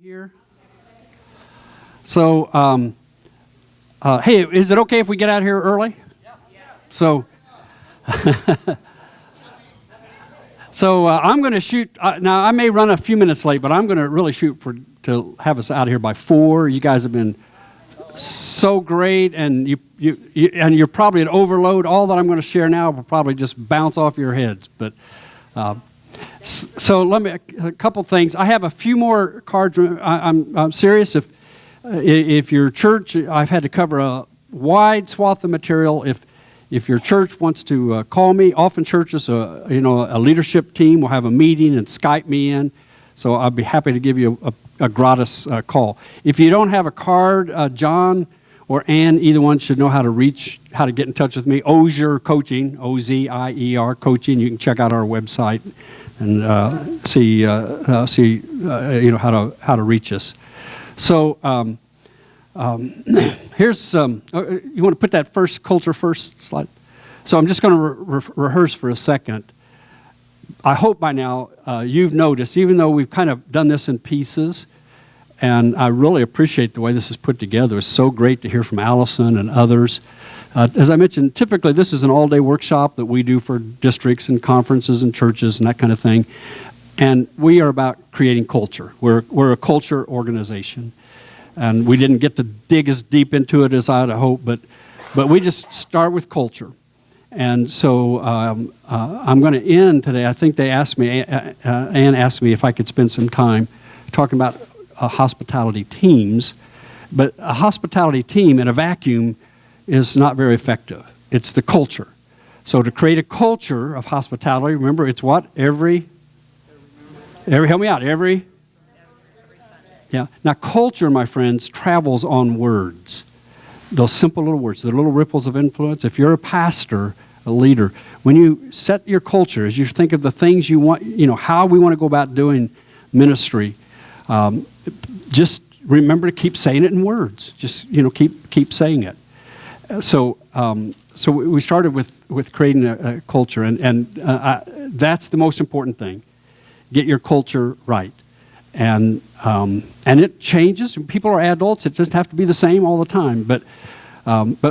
here. So, hey, is it okay if we get out here early? So, I'm going to shoot. Now, I may run a few minutes late, but I'm going to really shoot to have us out here by 4. You guys have been so great, and you're probably at overload. All that I'm going to share now will probably just bounce off your heads. But so let me a couple things. I have a few more cards. I'm serious. If your church, I've had to cover a wide swath of material. If your church wants to call me, often churches, a leadership team will have a meeting and Skype me in. So I'll be happy to give you a gratis call. If you don't have a card, John or Ann, either one should know how to get in touch with me. Ozier Coaching, Ozier Coaching. You can check out our website and see how to reach us. So here's you want to put that culture first slide. So I'm just going to rehearse for a second. I hope by now you've noticed, even though we've kind of done this in pieces, and I really appreciate the way this is put together. It's so great to hear from Allison and others. As I mentioned, typically this is an all-day workshop that we do for districts and conferences and churches and that kind of thing. And we are about creating culture. We're a culture organization. And we didn't get to dig as deep into it as I'd hoped, but we just start with culture. And so I'm going to end today. I think they asked me, Ann asked me if I could spend some time talking about hospitality teams. But a hospitality team in a vacuum is not very effective. It's the culture. So to create a culture of hospitality, remember, it's what? Every help me out. Yeah. Now, culture, my friends, travels on words. Those simple little words, the little ripples of influence. If you're a pastor, a leader, when you set your culture, as you think of the things you want, how we want to go about doing ministry, just remember to keep saying it in words. Just, keep saying it. So we started with creating a culture, and that's the most important thing. Get your culture right. And it changes. People are adults. It doesn't have to be the same all the time. But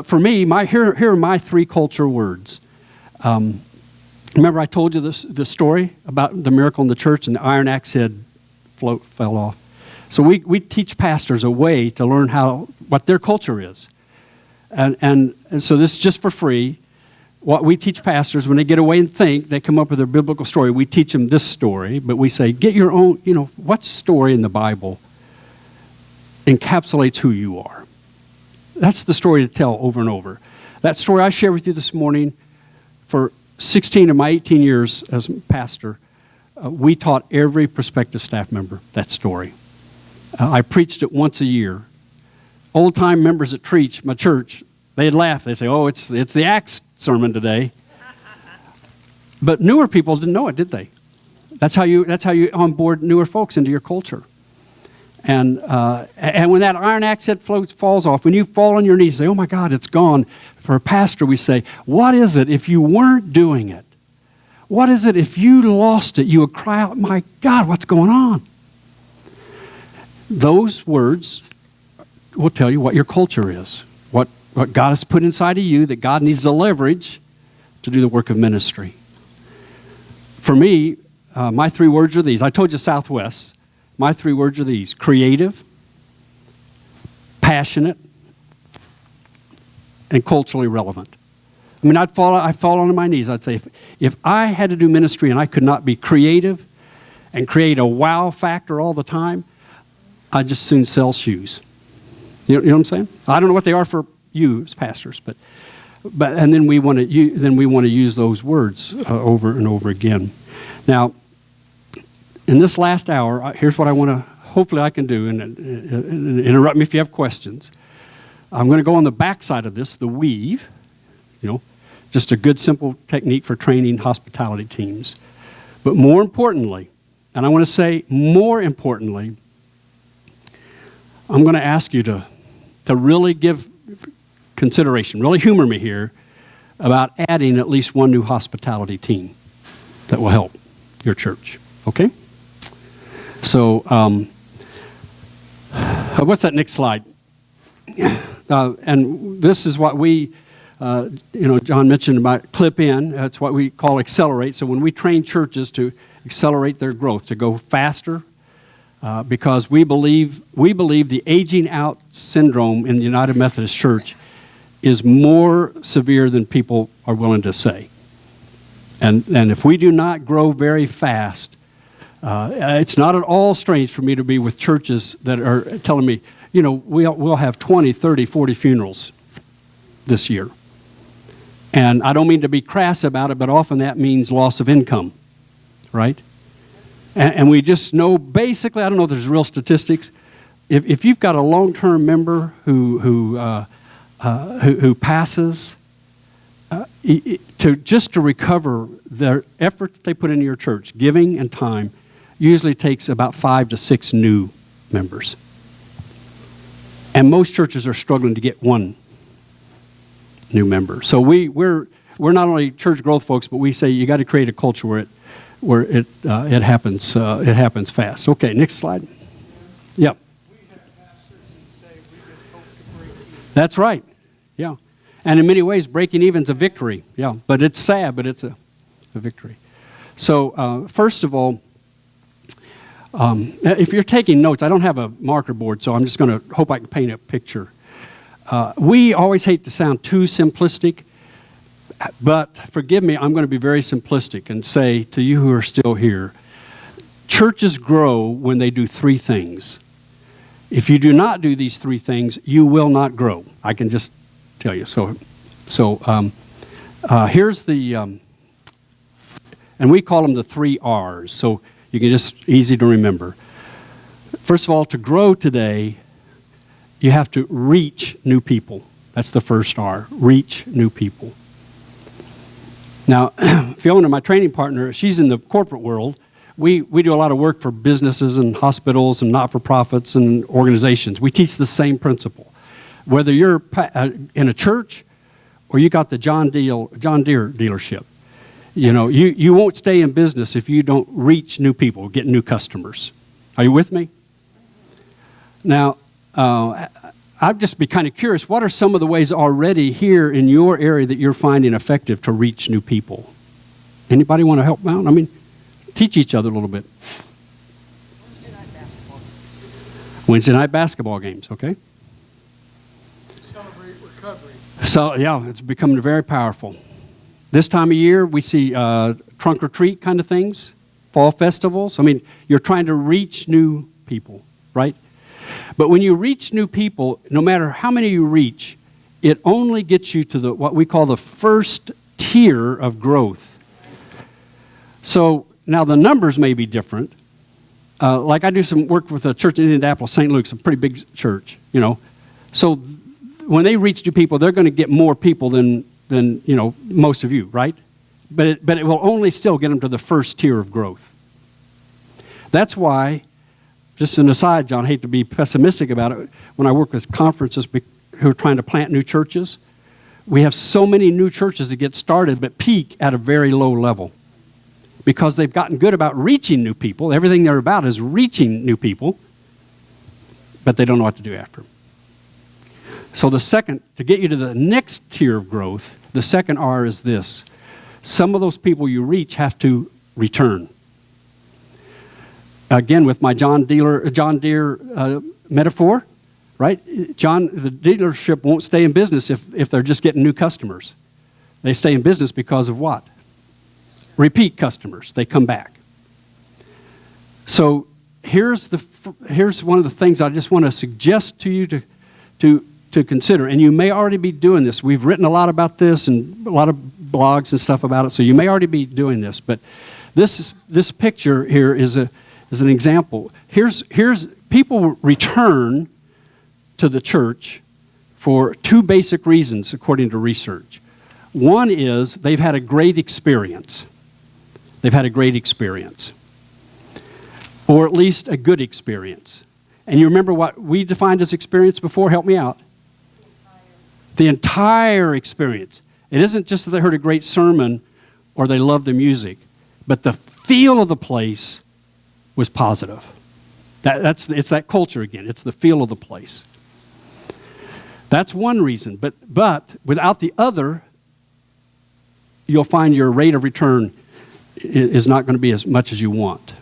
for me, here are my 3 culture words. Remember I told you this story about the miracle in the church and the iron axe head fell off. So we teach pastors a way to learn what their culture is. And so this is just for free. What we teach pastors, when they get away and think, they come up with their biblical story. We teach them this story, but we say, get your own, what story in the Bible encapsulates who you are? That's the story to tell over and over. That story I share with you this morning, for 16 of my 18 years as pastor, we taught every prospective staff member that story. I preached it once a year. Old-time members at my church, they'd laugh. They'd say, oh, it's the Acts sermon today. But newer people didn't know it, did they? That's how you onboard newer folks into your culture. And when that iron axe head falls off, when you fall on your knees and say, oh my God, it's gone. For a pastor, we say, what is it if you weren't doing it? What is it if you lost it? You would cry out, my God, what's going on? Those words will tell you what your culture is. What God has put inside of you that God needs the leverage to do the work of ministry. For me, my 3 words are these. I told you Southwest. My 3 words are these. Creative, passionate, and culturally relevant. I mean, I'd fall on my knees. I'd say, if I had to do ministry and I could not be creative and create a wow factor all the time, I'd just soon sell shoes. You know what I'm saying? I don't know what they are for you as pastors, but then we want to use those words over and over again. Now, in this last hour, here's what I want to. Hopefully, I can do, and interrupt me if you have questions. I'm going to go on the back side of this, the weave. Just a good, simple technique for training hospitality teams. But more importantly, and I want to say more importantly, I'm going to ask you to really give consideration, really humor me here, about adding at least one new hospitality team that will help your church, okay? So What's that next slide? And this is what we, John mentioned about clip in. That's what we call accelerate. So when we train churches to accelerate their growth, to go faster, because we believe the aging out syndrome in the United Methodist Church is more severe than people are willing to say. And if we do not grow very fast, it's not at all strange for me to be with churches that are telling me, we'll have 20, 30, 40 funerals this year. And I don't mean to be crass about it, but often that means loss of income, right? And we just know, basically, I don't know if there's real statistics. If you've got a long-term member who passes, to recover their effort that they put into your church, giving and time, usually takes about 5 to 6 new members. And most churches are struggling to get one new member. So we're not only church growth folks, but we say you got to create a culture where it happens fast. Okay, next slide. Yep. We have pastors that say we just hope to break even. That's right. Yeah. And in many ways, breaking even's a victory. Yeah. But it's sad, but it's a victory. So first of all, if you're taking notes, I don't have a marker board, so I'm just going to hope I can paint a picture. We always hate to sound too simplistic, but forgive me, I'm going to be very simplistic and say to you who are still here, churches grow when they do 3 things. If you do not do these 3 things, you will not grow. I can just tell you. So here's the, and we call them the 3 R's. So you can just, easy to remember. First of all, to grow today, you have to reach new people. That's the first R, reach new people. Now, Fiona, my training partner, she's in the corporate world. We do a lot of work for businesses and hospitals and not-for-profits and organizations. We teach the same principle. Whether you're in a church or you got the John Deere dealership, you won't stay in business if you don't reach new people, get new customers. Are you with me? Now, I'd just be kind of curious, what are some of the ways already here in your area that you're finding effective to reach new people? Anybody want to help out? I mean, teach each other a little bit. Wednesday night basketball games, okay? Celebrate recovery. So, yeah, it's becoming very powerful. This time of year, we see trunk or treat kind of things, fall festivals. I mean, you're trying to reach new people, right? But when you reach new people, no matter how many you reach, it only gets you to what we call the first tier of growth. So now the numbers may be different. Like I do some work with a church in Indianapolis, St. Luke's, a pretty big church, So when they reach new people, they're going to get more people than most of you, right? But it will only still get them to the first tier of growth. That's why, just an aside, John, I hate to be pessimistic about it, when I work with conferences who are trying to plant new churches, we have so many new churches that get started but peak at a very low level because they've gotten good about reaching new people. Everything they're about is reaching new people, but they don't know what to do after. So to get you to the next tier of growth, the second R is this. Some of those people you reach have to return. Again, with my John Deere metaphor, right? The dealership won't stay in business if they're just getting new customers. They stay in business because of what? Repeat customers. They come back. So here's one of the things I just want to suggest to you to consider, and you may already be doing this. We've written a lot about this and a lot of blogs and stuff about it, so you may already be doing this. But this picture here is an example. Here's people return to the church for 2 basic reasons, according to research. One is they've had a great experience. They've had a great experience, or at least a good experience. And you remember what we defined as experience before? Help me out. The entire experience. It isn't just that they heard a great sermon or they loved the music, but the feel of the place was positive. It's that culture again. It's the feel of the place. That's one reason. But without the other, you'll find your rate of return is not going to be as much as you want.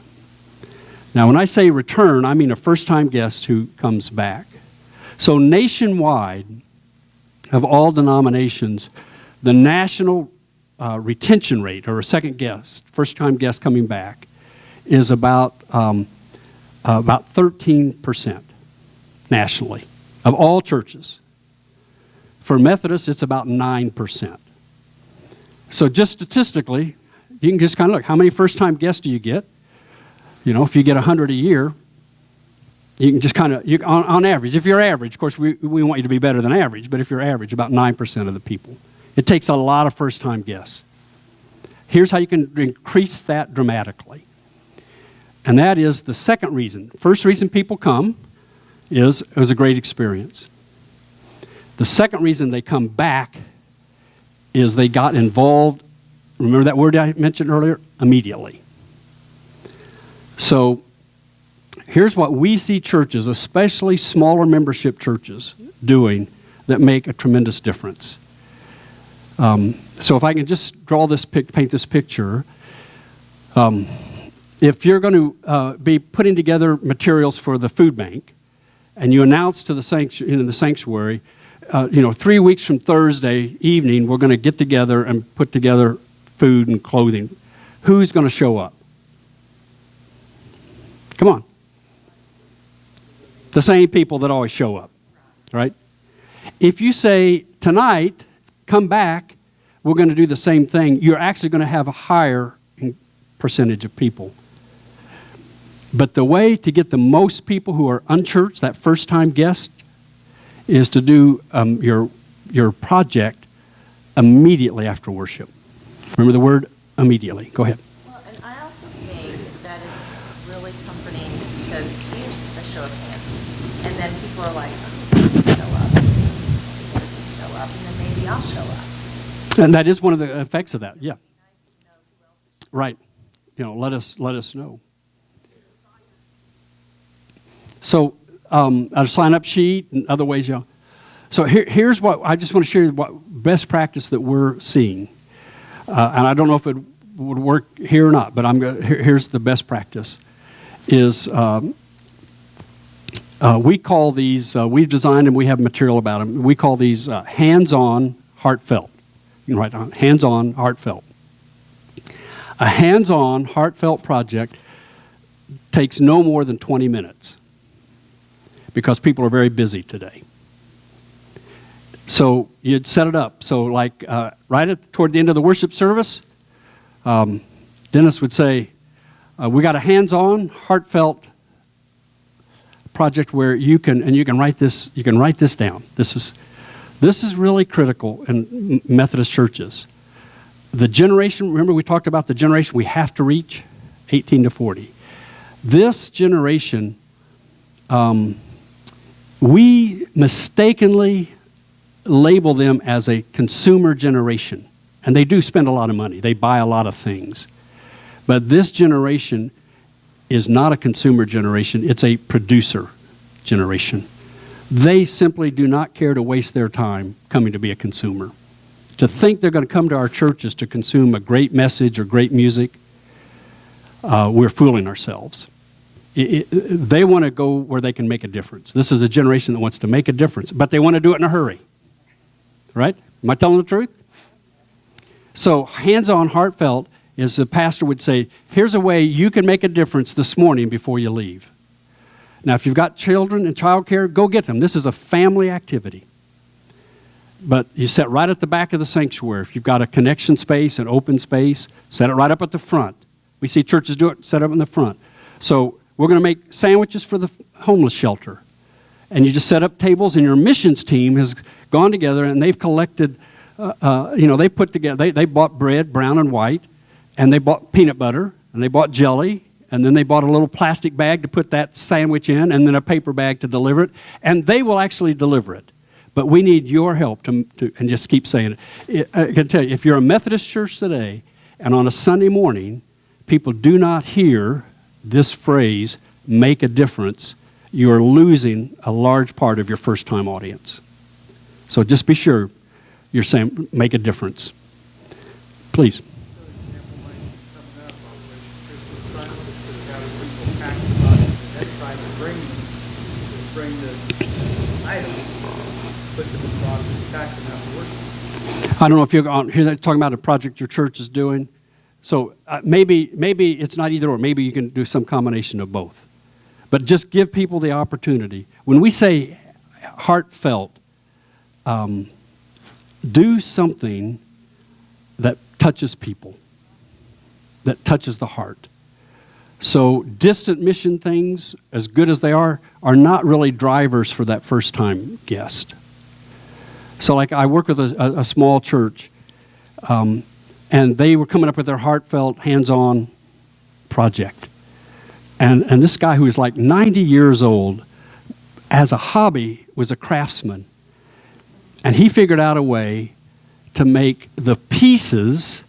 Now, when I say return, I mean a first-time guest who comes back. So nationwide, of all denominations, the national retention rate, or a second guest, first-time guest coming back, is about 13% nationally of all churches. For Methodists, it's about 9%. So just statistically, you can just kind of look, how many first-time guests do you get? You know, if you get 100 a year, you can just kind of, on average, if you're average, of course, we want you to be better than average, but if you're average, about 9% of the people. It takes a lot of first-time guests. Here's how you can increase that dramatically. And that is the second reason. First reason people come is it was a great experience. The second reason they come back is they got involved, remember that word I mentioned earlier? Immediately. So here's what we see churches, especially smaller membership churches, doing that make a tremendous difference. So if I can just draw this paint this picture, if you're going to be putting together materials for the food bank, and you announce to the sanctuary, 3 weeks from Thursday evening, we're going to get together and put together food and clothing. Who's going to show up? Come on. The same people that always show up, right? If you say, tonight, come back, we're going to do the same thing, you're actually going to have a higher percentage of people. But the way to get the most people who are unchurched, that first-time guest, is to do your project immediately after worship. Remember the word immediately. Go ahead. Well, and I also think that it's really comforting to see a show of hands, and then people are like, oh, he doesn't show up, he doesn't show up, and then maybe I'll show up. And that is one of the effects of that. Yeah. Right. Let us know. So a sign-up sheet and other ways, So here's what I just want to share: what best practice that we're seeing, and I don't know if it would work here or not, but here's the best practice: is we call these we've designed and we have material about them. We call these hands-on, heartfelt. You can write down hands-on, heartfelt. A hands-on, heartfelt project takes no more than 20 minutes. Because people are very busy today. So you'd set it up. So like toward the end of the worship service, Dennis would say, we got a hands-on, heartfelt project where you can write this down. This is really critical in Methodist churches. The generation, remember we talked about the generation we have to reach, 18 to 40. This generation, we mistakenly label them as a consumer generation. And they do spend a lot of money. They buy a lot of things. But this generation is not a consumer generation. It's a producer generation. They simply do not care to waste their time coming to be a consumer. To think they're going to come to our churches to consume a great message or great music, we're fooling ourselves. They want to go where they can make a difference. This is a generation that wants to make a difference, but they want to do it in a hurry. Right? Am I telling the truth? So hands-on, heartfelt is the pastor would say, here's a way you can make a difference this morning before you leave. Now, if you've got children in childcare, go get them. This is a family activity. But you set right at the back of the sanctuary. If you've got a connection space, an open space, set it right up at the front. We see churches do it, set up in the front. So we're going to make sandwiches for the homeless shelter. And you just set up tables, and your missions team has gone together, and they've collected, they put together, they bought bread, brown and white, and they bought peanut butter, and they bought jelly, and then they bought a little plastic bag to put that sandwich in, and then a paper bag to deliver it, and they will actually deliver it. But we need your help and just keep saying it. I can tell you, if you're a Methodist church today, and on a Sunday morning, people do not hear this phrase, make a difference, you are losing a large part of your first-time audience. So just be sure you're saying make a difference. Please. Bring the items, put them in boxes, pack them afterwards. I don't know if you're here talking about a project your church is doing. So maybe it's not either or. Maybe you can do some combination of both. But just give people the opportunity. When we say heartfelt, do something that touches people, that touches the heart. So distant mission things, as good as they are not really drivers for that first-time guest. So like I work with a small church, and they were coming up with their heartfelt, hands-on project. And this guy who was like 90 years old, as a hobby, was a craftsman. And he figured out a way to make the pieces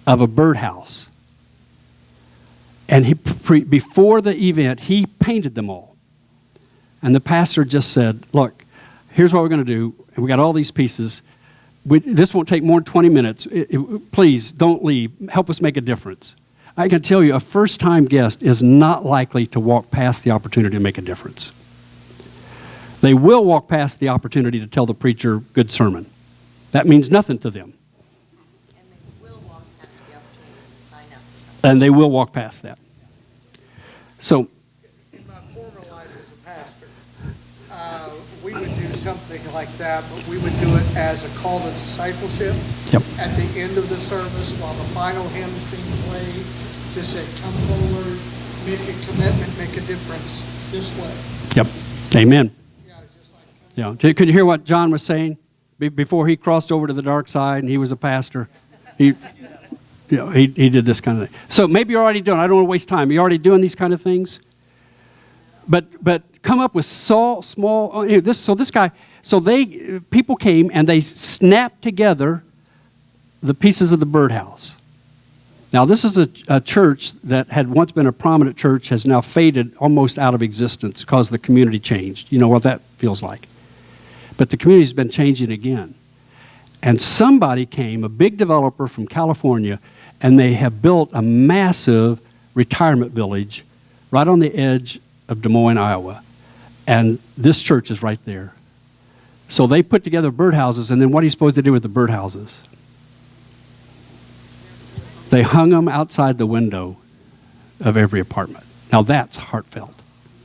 of a birdhouse. And before the event, he painted them all. And the pastor just said, look, here's what we're going to do. And we got all these pieces. This won't take more than 20 minutes. Please, don't leave. Help us make a difference. I can tell you, a first-time guest is not likely to walk past the opportunity to make a difference. They will walk past the opportunity to tell the preacher good sermon. That means nothing to them. And they will walk past the opportunity to sign up for something. And they will walk past that. So, In my former life as a pastor, we would do something like that, but we would do it as a call to discipleship. yep. At the end of the service, while the final hymn's being played, to say, come forward, make a commitment, make a difference this way. Yep. Amen. Yeah, it's just like, Yeah. Could you hear what John was saying before he crossed over to the dark side and he was a pastor? He did this kind of thing. So maybe you're already doing. I don't want to waste time. Are you already doing these kind of things? But come up with small. People came and they snapped together the pieces of the birdhouse. Now this is a church that had once been a prominent church, has now faded almost out of existence because the community changed. You know what that feels like. But the community's been changing again. And somebody came, a big developer from California, and they have built a massive retirement village right on the edge of Des Moines, Iowa. And this church is right there. So they put together birdhouses, and then what are you supposed to do with the birdhouses? They hung them outside the window of every apartment. Now that's heartfelt.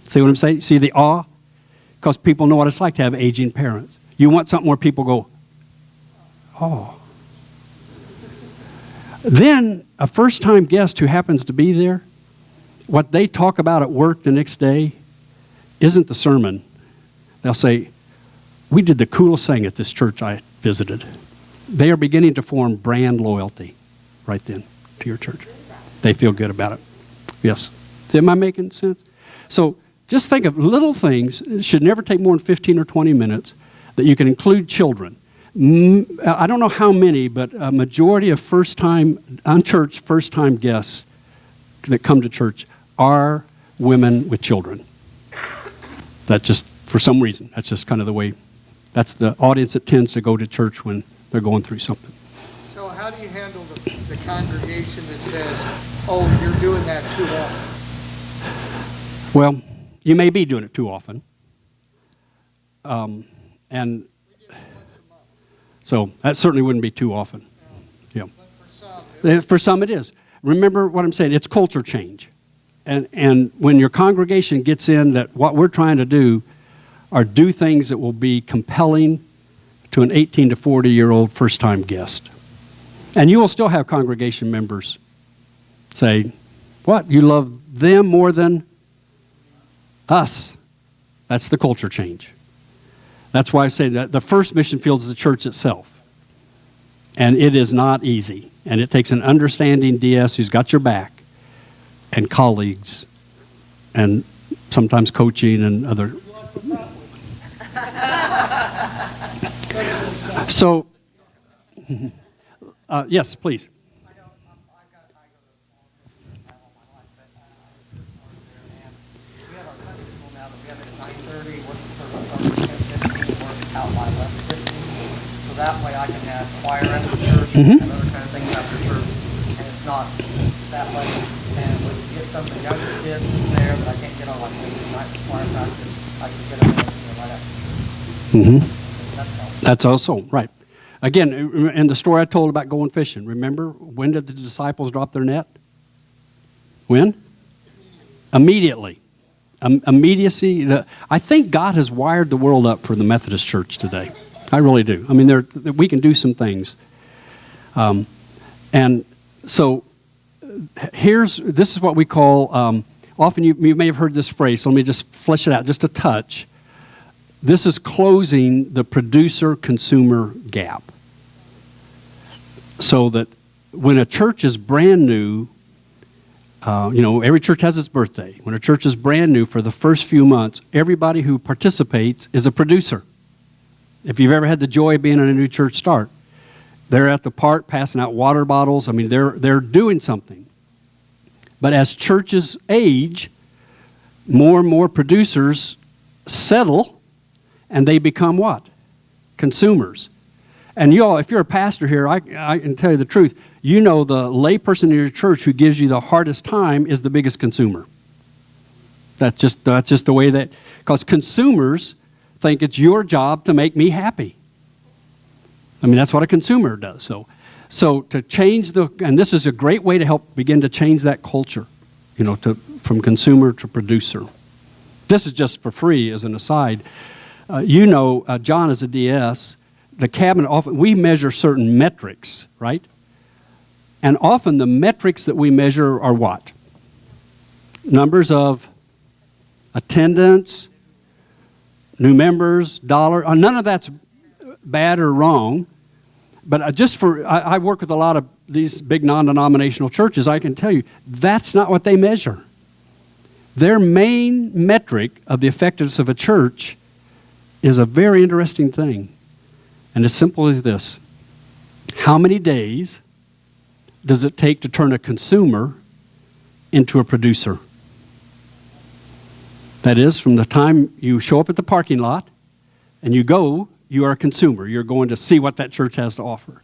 See what I'm saying? See the awe? Because people know what it's like to have aging parents. You want something where people go, oh. Then a first-time guest who happens to be there, what they talk about at work the next day isn't the sermon. They'll say, we did the coolest thing at this church I visited. They are beginning to form brand loyalty right then to your church. They feel good about it. Yes. Am I making sense? So just think of little things. It should never take more than 15 or 20 minutes that you can include children. I don't know how many, but a majority of unchurched first-time guests that come to church are women with children. That just, for some reason, that's just kind of the way, that's the audience that tends to go to church when they're going through something. so how do you handle the congregation that says, oh, you're doing that too often? Well, you may be doing it too often. And We do it once a month. so that certainly wouldn't be too often. Yeah. But For some it is. Remember what I'm saying, it's culture change. And when your congregation gets in that what we're trying to do are do things that will be compelling to an 18 to 40-year-old first-time guest. And you will still have congregation members say, what, you love them more than us? That's the culture change. That's why I say that the first mission field is the church itself. And it is not easy. And it takes an understanding DS who's got your back, and colleagues, and sometimes coaching and other. So, yes, please. work the service starts at 10:15, work out by 11:15. So that way I can have choir after church and other kind of things after church, and it's not that late. And to get some of the younger kids there that I can't get on like Wednesday night for choir practice, I can get them right after church. That's helpful. That's also right. Again, in the story I told about going fishing, remember when did the disciples drop their net? When? Immediately. Immediacy. I think God has wired the world up for the Methodist Church today. I really do. I mean, we can do some things. And so this is what we call, often you may have heard this phrase, so let me just flesh it out just a touch. This is closing the producer-consumer gap. So that when a church is brand new, every church has its birthday. When a church is brand new, for the first few months, everybody who participates is a producer. If you've ever had the joy of being in a new church start, they're at the park passing out water bottles. I mean, they're doing something. But as churches age, more and more producers settle, and they become what? Consumers. And you all, if you're a pastor here, I can tell you the truth. You know the layperson in your church who gives you the hardest time is the biggest consumer. That's just the way that, because consumers think it's your job to make me happy. I mean, that's what a consumer does. So to change and this is a great way to help begin to change that culture, from consumer to producer. This is just for free as an aside. John is a DS. The cabinet, often we measure certain metrics, right? And often the metrics that we measure are what? Numbers of attendance, new members, dollar. None of that's bad or wrong. But I work with a lot of these big non-denominational churches. I can tell you, that's not what they measure. Their main metric of the effectiveness of a church is a very interesting thing. And as simple as this: how many days does it take to turn a consumer into a producer? That is, from the time you show up at the parking lot and you are a consumer. You're going to see what that church has to offer.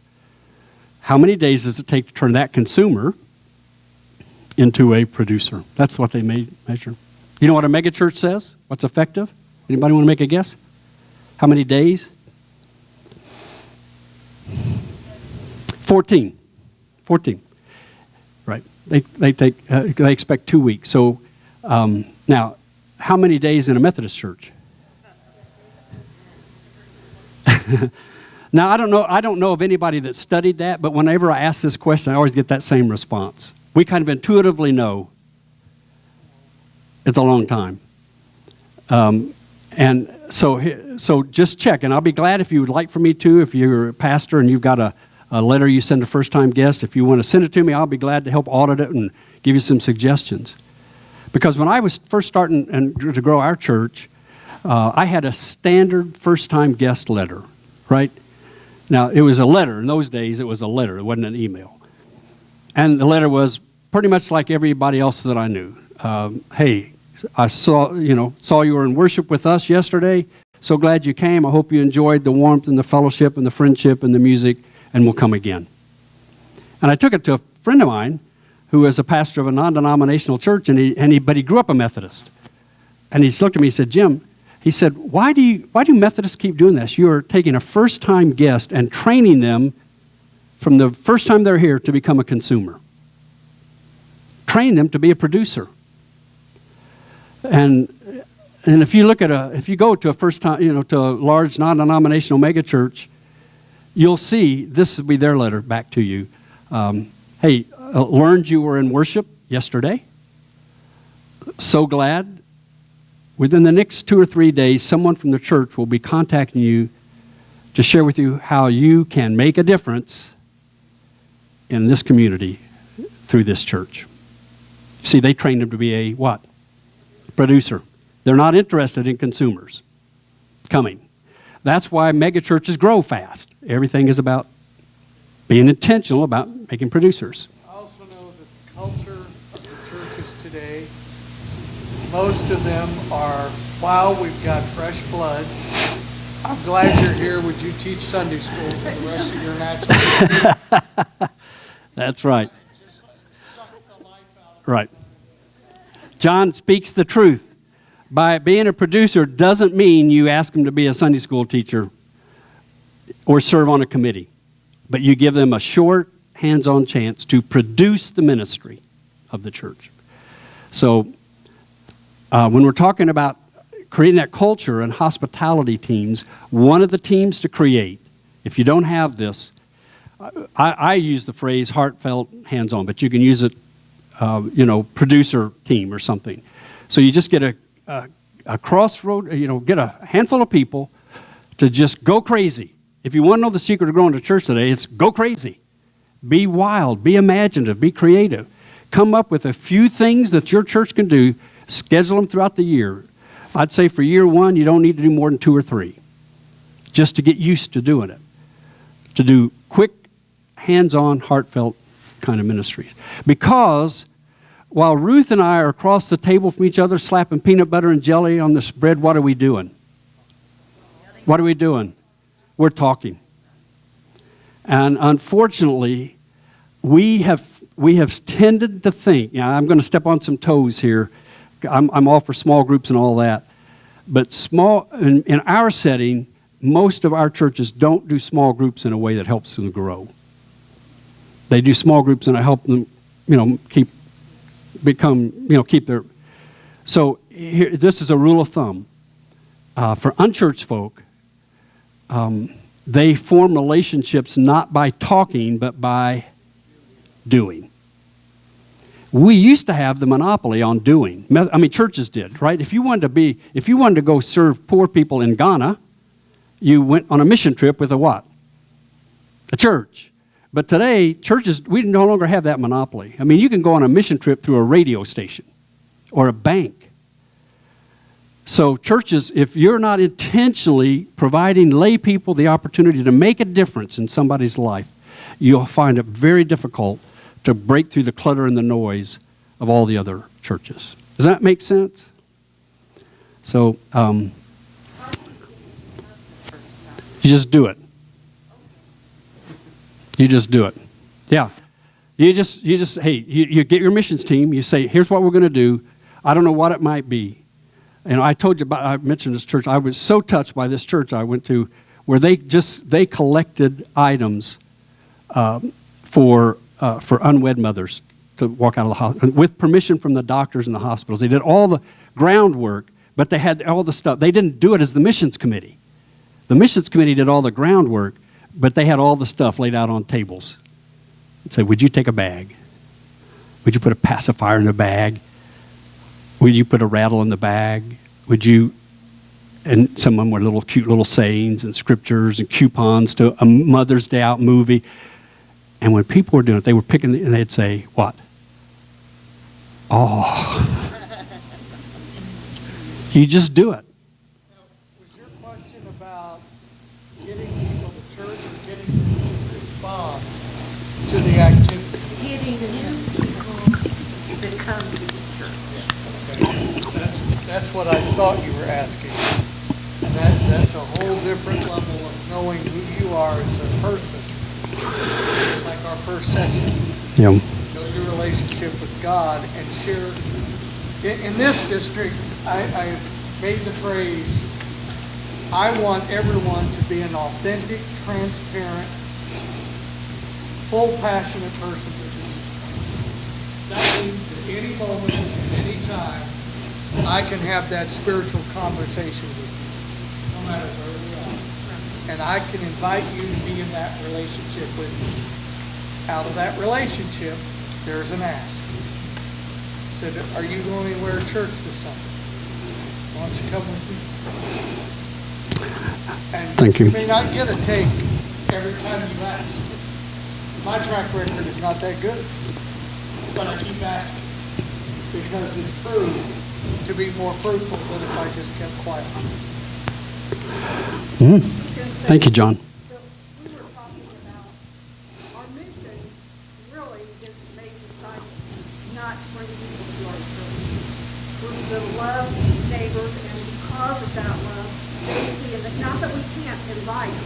How many days does it take to turn that consumer into a producer? That's what they measure. You know what a megachurch says? What's effective? Anybody want to make a guess? How many days? 14. Right. They expect 2 weeks. So now, how many days in a Methodist church? Now, I don't know of anybody that studied that, but whenever I ask this question, I always get that same response. We kind of intuitively know it's a long time. And so just check, and I'll be glad if you would like for me to, if you're a pastor and you've got a letter you send a first-time guest, if you want to send it to me, I'll be glad to help audit it and give you some suggestions. Because when I was first starting to grow our church, I had a standard first-time guest letter, right? Now, it was a letter. In those days, it was a letter. It wasn't an email. And the letter was pretty much like everybody else that I knew. Hey, I saw you were in worship with us yesterday. So glad you came. I hope you enjoyed the warmth and the fellowship and the friendship and the music, and we'll come again. And I took it to a friend of mine who was a pastor of a non-denominational church, but he grew up a Methodist. And he looked at me and said, Jim, he said, why do Methodists keep doing this? You are taking a first-time guest and training them from the first time they're here to become a consumer. Train them to be a producer. And if you go to a to a large non-denominational megachurch, you'll see this will be their letter back to you. Hey, learned you were in worship yesterday. So glad. Within the next 2 or 3 days, someone from the church will be contacting you to share with you how you can make a difference in this community through this church. See, they trained them to be a what? Producer. They're not interested in consumers coming. That's why megachurches grow fast. Everything is about being intentional about making producers. I also know that the culture of the churches today, most of them are, wow, we've got fresh blood. I'm glad you're here. Would you teach Sunday school for the rest of your natural? That's right. Right. John speaks the truth. By being a producer doesn't mean you ask them to be a Sunday school teacher or serve on a committee, but you give them a short, hands-on chance to produce the ministry of the church. So when we're talking about creating that culture and hospitality teams, one of the teams to create, if you don't have this, I use the phrase heartfelt, hands-on, but you can use it, producer team or something. So you just get a crossroad, get a handful of people to just go crazy. If you want to know the secret of growing to church today, it's go crazy. Be wild, be imaginative, be creative. Come up with a few things that your church can do, schedule them throughout the year. I'd say for year one, you don't need to do more than 2 or 3, just to get used to doing it. To do quick, hands-on, heartfelt kind of ministries. Because while Ruth and I are across the table from each other slapping peanut butter and jelly on this bread, what are we doing? What are we doing? We're talking. And unfortunately, we have tended to think, I'm going to step on some toes here. I'm all for small groups and all that. But in our setting, most of our churches don't do small groups in a way that helps them grow. They do small groups and I help them, keep their. So here, this is a rule of thumb. For unchurched folk, they form relationships not by talking, but by doing. We used to have the monopoly on doing. I mean, churches did, right? If you wanted to go serve poor people in Ghana, you went on a mission trip with a what? A church. But today, churches, we no longer have that monopoly. I mean, you can go on a mission trip through a radio station or a bank. So churches, if you're not intentionally providing lay people the opportunity to make a difference in somebody's life, you'll find it very difficult to break through the clutter and the noise of all the other churches. Does that make sense? So you just do it. You just do it. Yeah. You get your missions team. You say, here's what we're going to do. I don't know what it might be. And I mentioned this church. I was so touched by this church I went to where they collected items for unwed mothers to walk out of the hospital with permission from the doctors and the hospitals. They did all the groundwork, but they had all the stuff. They didn't do it as the missions committee. The missions committee did all the groundwork, but they had all the stuff laid out on tables. And said, would you take a bag? Would you put a pacifier in the bag? Would you put a rattle in the bag? Would you? And some of them were cute little sayings and scriptures and coupons to a Mother's Day Out movie. And when people were doing it, they were picking, and they'd say, what? Oh. You just do it. Now, was your question about getting people to church or getting people to respond to the activity? Getting them to come to the church. Okay. That's what I thought you were asking. And that's a whole different level of knowing who you are as a person. It's like our first session. Yeah. Know your relationship with God and share. In this district, I made the phrase, I want everyone to be an authentic, transparent, full, passionate person for Jesus. That means at any moment, at any time, I can have that spiritual conversation with you, no matter where we are. And I can invite you to be in that relationship with me. Out of that relationship, there's an ask. Said, are you going anywhere to church this Sunday? Why don't you come with me? And Thank you. You may not get a take every time you ask. My track record is not that good, but I keep asking because it's proved to be more fruitful than if I just kept quiet. Thank you, John. So we were talking about our mission really is to make disciples, not bring people to our church. We're to love not that we can't invite,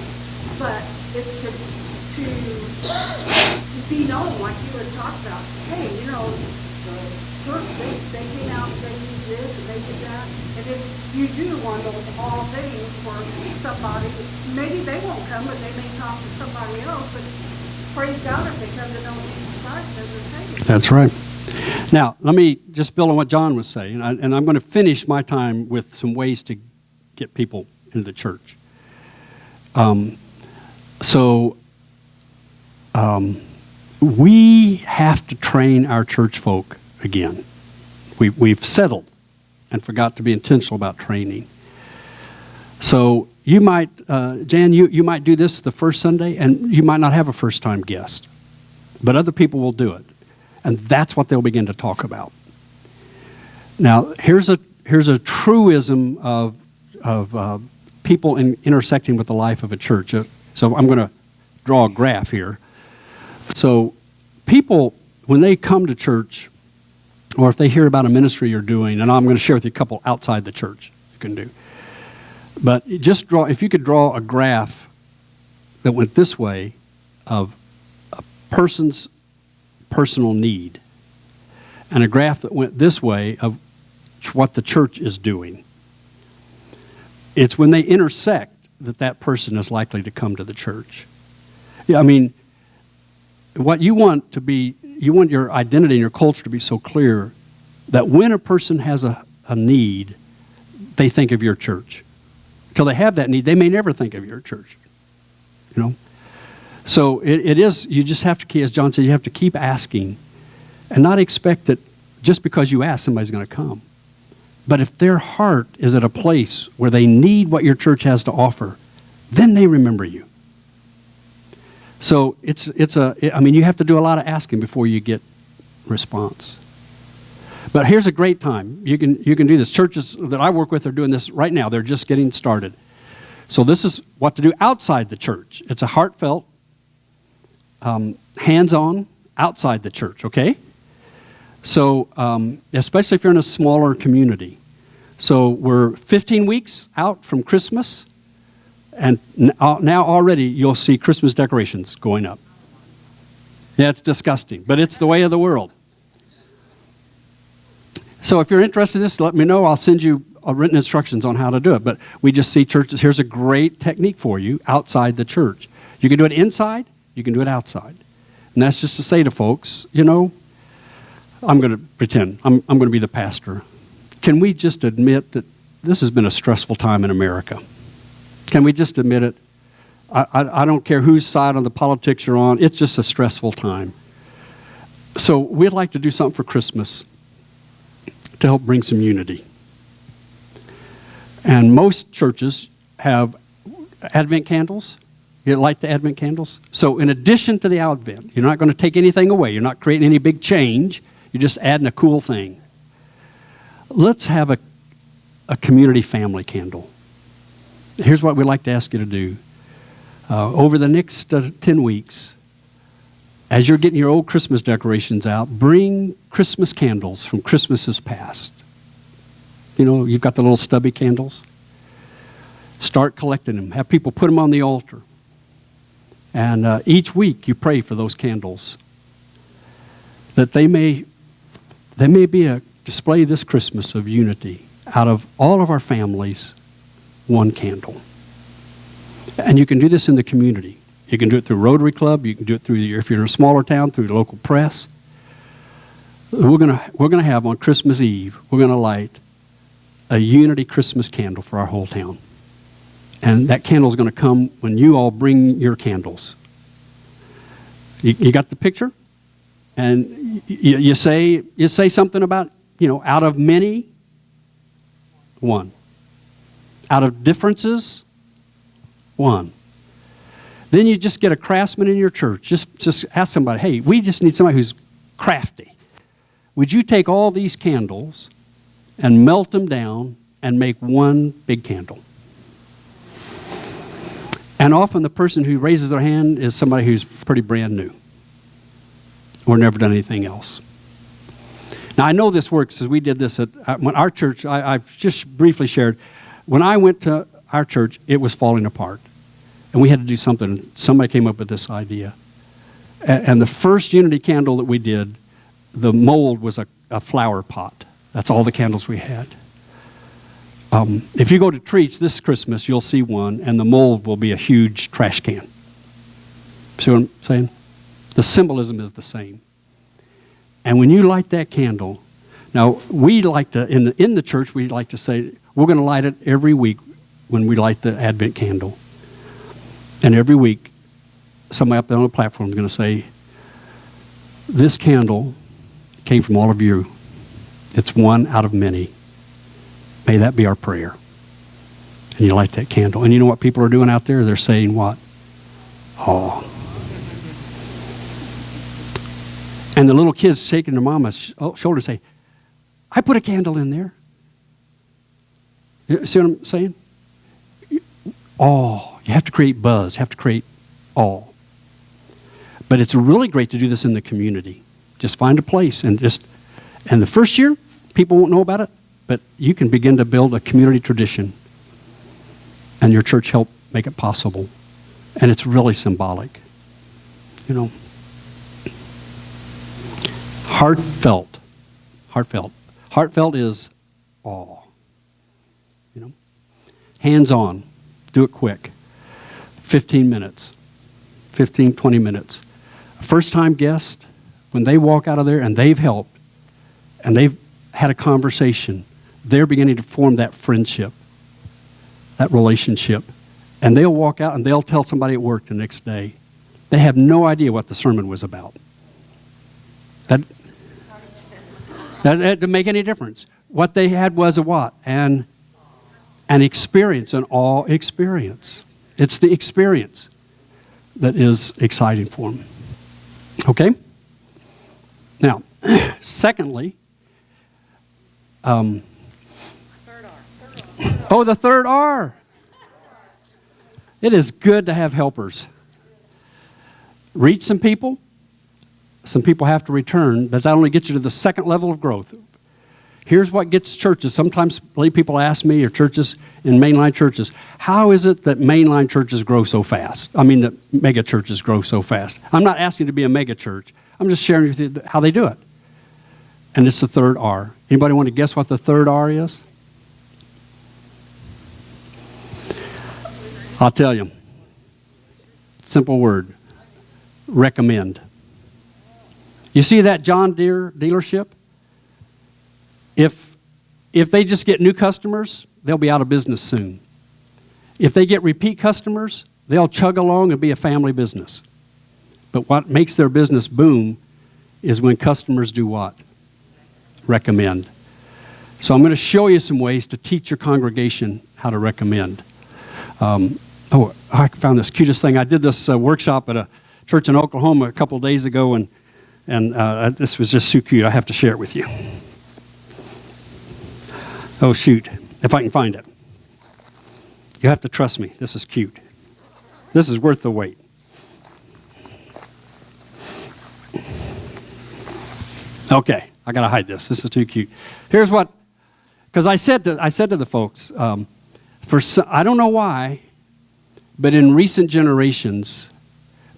but it's to be known, like you had talked about. Hey, you know, the church, they came out and they did this and they did that. And if you do one of those all things for somebody, maybe they won't come, but they may talk to somebody else. But praise God if they come to know Jesus Christ as their Savior. That's right. Now, let me just build on what John was saying, and I'm going to finish my time with some ways to get people into the church. We have to train our church folk again. We've settled and forgot to be intentional about training. So you might, Jan, you might do this the first Sunday, and you might not have a first-time guest, but other people will do it, and that's what they'll begin to talk about. Now, here's a truism of people intersecting with the life of a church. So I'm going to draw a graph here. So people, when they come to church, or if they hear about a ministry you're doing, and I'm going to share with you a couple outside the church you can do. But if you could draw a graph that went this way of a person's personal need, and a graph that went this way of what the church is doing. It's when they intersect that person is likely to come to the church. Yeah, I mean, what you want your identity and your culture to be so clear that when a person has a need, they think of your church. Till they have that need, they may never think of your church. You know? So it is, you just have to, as John said, you have to keep asking and not expect that just because you ask, somebody's going to come. But if their heart is at a place where they need what your church has to offer, then they remember you. So you have to do a lot of asking before you get response. But here's a great time. You can do this. Churches that I work with are doing this right now. They're just getting started. So this is what to do outside the church. It's a heartfelt, hands-on, outside the church, okay? So especially if you're in a smaller community. So we're 15 weeks out from Christmas, and now already you'll see Christmas decorations going up. Yeah, it's disgusting, but it's the way of the world. So if you're interested in this, let me know. I'll send you written instructions on how to do it. But we just see churches. Here's a great technique for you outside the church. You can do it inside. You can do it outside. And that's just to say to folks, you know, I'm going to pretend. I'm going to be the pastor. Can we just admit that this has been a stressful time in America? Can we just admit it? I don't care whose side of the politics you're on. It's just a stressful time. So we'd like to do something for Christmas to help bring some unity. And most churches have Advent candles. You light the Advent candles. So in addition to the Advent, you're not going to take anything away. You're not creating any big change. You're just adding a cool thing. Let's have a community family candle. Here's what we'd like to ask you to do. Over the next 10 weeks, as you're getting your old Christmas decorations out, bring Christmas candles from Christmases past. You know, you've got the little stubby candles. Start collecting them. Have people put them on the altar. And each week you pray for those candles. That they may be a display this Christmas of unity. Out of all of our families, one candle. And you can do this in the community. You can do it through Rotary Club. You can do it through, if you're in a smaller town, through the local press. We're gonna have on Christmas Eve, we're gonna light a unity Christmas candle for our whole town. And that candle is going to come when you all bring your candles. You got the picture? And you say something about, out of many, one. Out of differences, one. Then you just get a craftsman in your church. Just ask somebody, hey, we just need somebody who's crafty. Would you take all these candles and melt them down and make one big candle? And often the person who raises their hand is somebody who's pretty brand new or never done anything else. Now, I know this works because we did this at our church. I've just briefly shared. When I went to our church, it was falling apart. And we had to do something. Somebody came up with this idea. And the first unity candle that we did, the mold was a flower pot. That's all the candles we had. If you go to Treats this Christmas, you'll see one, and the mold will be a huge trash can. See what I'm saying? The symbolism is the same. And when you light that candle, now we like to, in the church, we like to say, we're going to light it every week when we light the Advent candle. And every week, somebody up there on the platform is going to say, this candle came from all of you. It's one out of many. May that be our prayer. And you light that candle. And you know what people are doing out there? They're saying what? Oh. And the little kids shaking their mama's shoulder say, I put a candle in there. You see what I'm saying? Awe. You have to create buzz. You have to create awe. But it's really great to do this in the community. Just find a place and the first year, people won't know about it, but you can begin to build a community tradition. And your church helped make it possible. And it's really symbolic. You know. Heartfelt. Heartfelt is awe. You know. Hands-on. Do it quick. 15 minutes. 15, 20 minutes. A first-time guest, when they walk out of there and they've helped, and they've had a conversation, they're beginning to form that friendship, that relationship. And they'll walk out and they'll tell somebody at work the next day. They have no idea what the sermon was about. That didn't make any difference. What they had was a what? An experience, an awe experience. It's the experience that is exciting for them. Okay? Now, secondly, the third R. It is good to have helpers. Reach some people. Some people have to return, but that only gets you to the second level of growth. Here's what gets churches. Sometimes people ask me, or churches in mainline churches, how is it that mainline churches grow so fast? I mean, that mega churches grow so fast. I'm not asking to be a mega church. I'm just sharing with you how they do it. And it's the third R. Anybody want to guess what the third R is? I'll tell you. Simple word. Recommend. You see that John Deere dealership? If they just get new customers, they'll be out of business soon. If they get repeat customers, they'll chug along and be a family business. But what makes their business boom is when customers do what? Recommend. So I'm going to show you some ways to teach your congregation how to recommend. I found this cutest thing. I did this workshop at a church in Oklahoma a couple days ago, and this was just so cute. I have to share it with you. Oh, shoot. If I can find it. You have to trust me. This is cute. This is worth the wait. Okay. I got to hide this. This is too cute. Here's what, because I said to the folks, I don't know why, but in recent generations,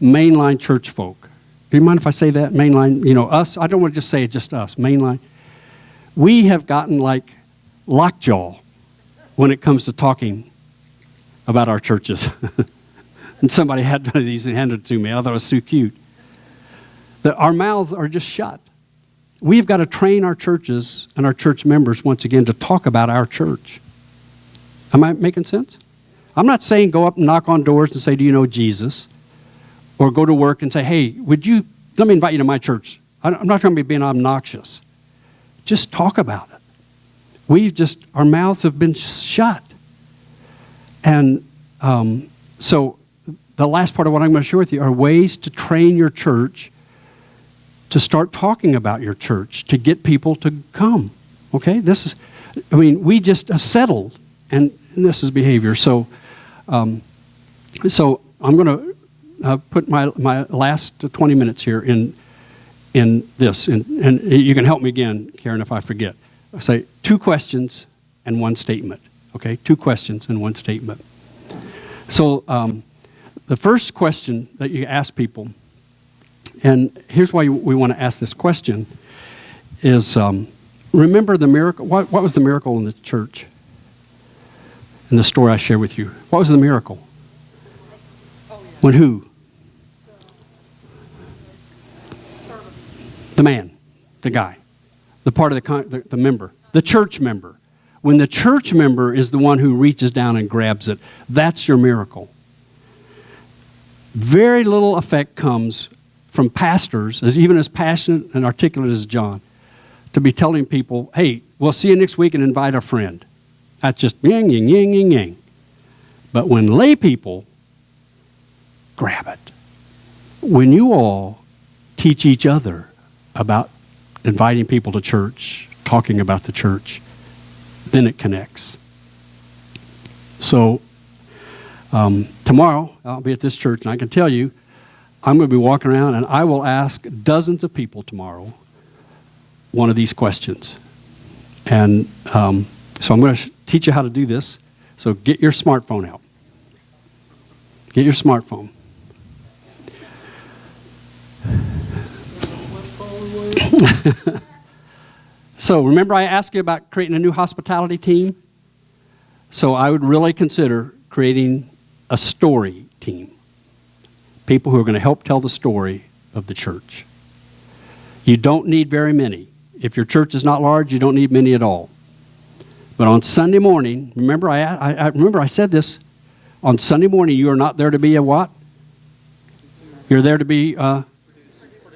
mainline church folk, do you mind if I say that? Mainline, us, I don't want to just say it, just us, mainline. We have gotten like lockjaw when it comes to talking about our churches. And somebody had one of these and handed it to me. I thought it was so cute. That our mouths are just shut. We've got to train our churches and our church members once again to talk about our church. Am I making sense? I'm not saying go up and knock on doors and say, do you know Jesus? Or go to work and say, hey, let me invite you to my church. I'm not going to be being obnoxious. Just talk about it. Our mouths have been shut. And so the last part of what I'm going to share with you are ways to train your church to start talking about your church, to get people to come. Okay? We just have settled, and this is behavior. So I'm going to put my last 20 minutes here in this, and you can help me again, Karen, if I forget. I'll say 2 questions and 1 statement. Okay, 2 questions in one statement. So the first question that you ask people, and here's why we want to ask this question, is remember the miracle. What was the miracle in the church? In the story I shared with you. What was the miracle? When who? The man, the guy, the part of the member, the church member. When the church member is the one who reaches down and grabs it, that's your miracle. Very little effect comes from pastors, even as passionate and articulate as John, to be telling people, hey, we'll see you next week and invite a friend. That's just yang, yang, yang, yang, yang. But when lay people grab it, when you all teach each other about inviting people to church, talking about the church, then it connects. So tomorrow, I'll be at this church, and I can tell you, I'm going to be walking around, and I will ask dozens of people tomorrow one of these questions. And so I'm going to teach you how to do this. So get your smartphone out. Get your smartphone. So remember I asked you about creating a new hospitality team? So I would really consider creating a story team. People who are going to help tell the story of the church. You don't need very many. If your church is not large, you don't need many at all. But on Sunday morning, remember I said this, on Sunday morning you are not there to be a what? You're there to be, you're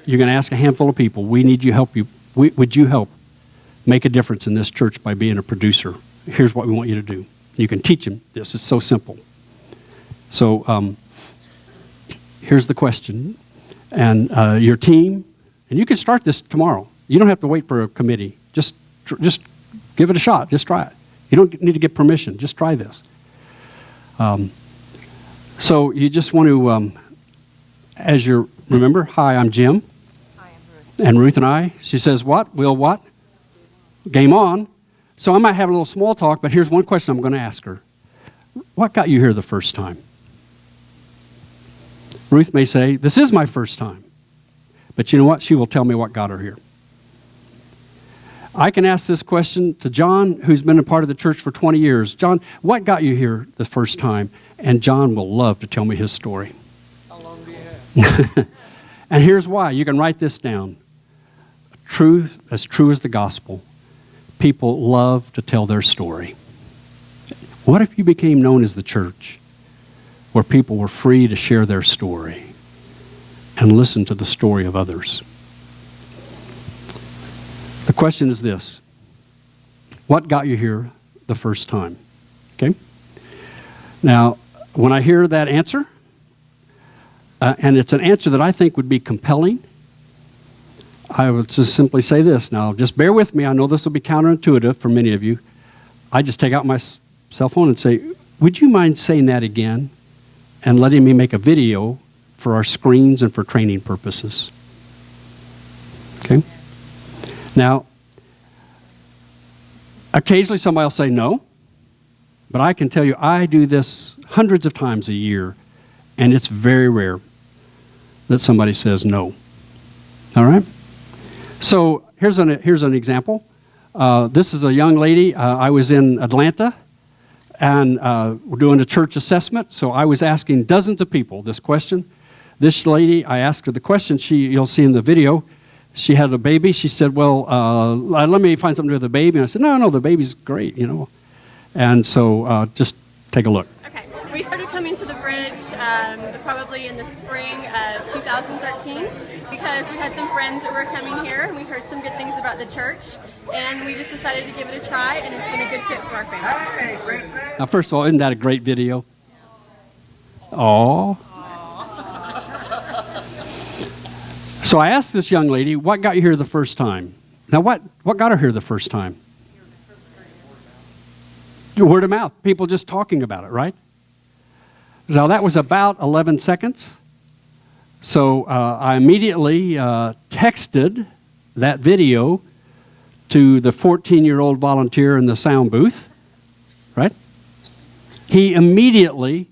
going to ask a handful of people, we need you help you. Would you help make a difference in this church by being a producer? Here's what we want you to do. You can teach them this. It's so simple. So here's the question. And your team, and you can start this tomorrow. You don't have to wait for a committee. Just give it a shot. Just try it. You don't need to get permission. Just try this. So you just want to, remember, hi, I'm Jim. Hi, I'm Ruth. And Ruth and I, she says what? We'll what? Game on. So I might have a little small talk, but here's one question I'm going to ask her. What got you here the first time? Ruth may say, this is my first time. But you know what? She will tell me what got her here. I can ask this question to John, who's been a part of the church for 20 years. John, what got you here the first time? And John will love to tell me his story. How long do you have? And here's why. You can write this down. Truth, as true as the gospel. People love to tell their story. What if you became known as the church, where people were free to share their story and listen to the story of others? The question is this. What got you here the first time? Okay? Now, when I hear that answer, and it's an answer that I think would be compelling, I would just simply say this. Now, just bear with me. I know this will be counterintuitive for many of you. I just take out my cell phone and say, would you mind saying that again and letting me make a video for our screens and for training purposes? Okay? Now, occasionally somebody will say no, but I can tell you I do this hundreds of times a year, and it's very rare that somebody says no. All right? So here's an example. This is a young lady. I was in Atlanta, and we're doing a church assessment, so I was asking dozens of people this question. This lady, I asked her the question. You'll see in the video, she had a baby. She said, well, let me find something to do with the baby. And I said, no, the baby's great, you know. And so just take a look. Okay, we started coming to the bridge probably in the spring of 2013 because we had some friends that were coming here and we heard some good things about the church and we just decided to give it a try and it's been a good fit for our family. Hey, princess. Now, first of all, isn't that a great video? Aww. So I asked this young lady, what got you here the first time? Now, what got her here the first time? Word of mouth. People just talking about it, right? Now, that was about 11 seconds. So I immediately texted that video to the 14-year-old volunteer in the sound booth, right? He immediately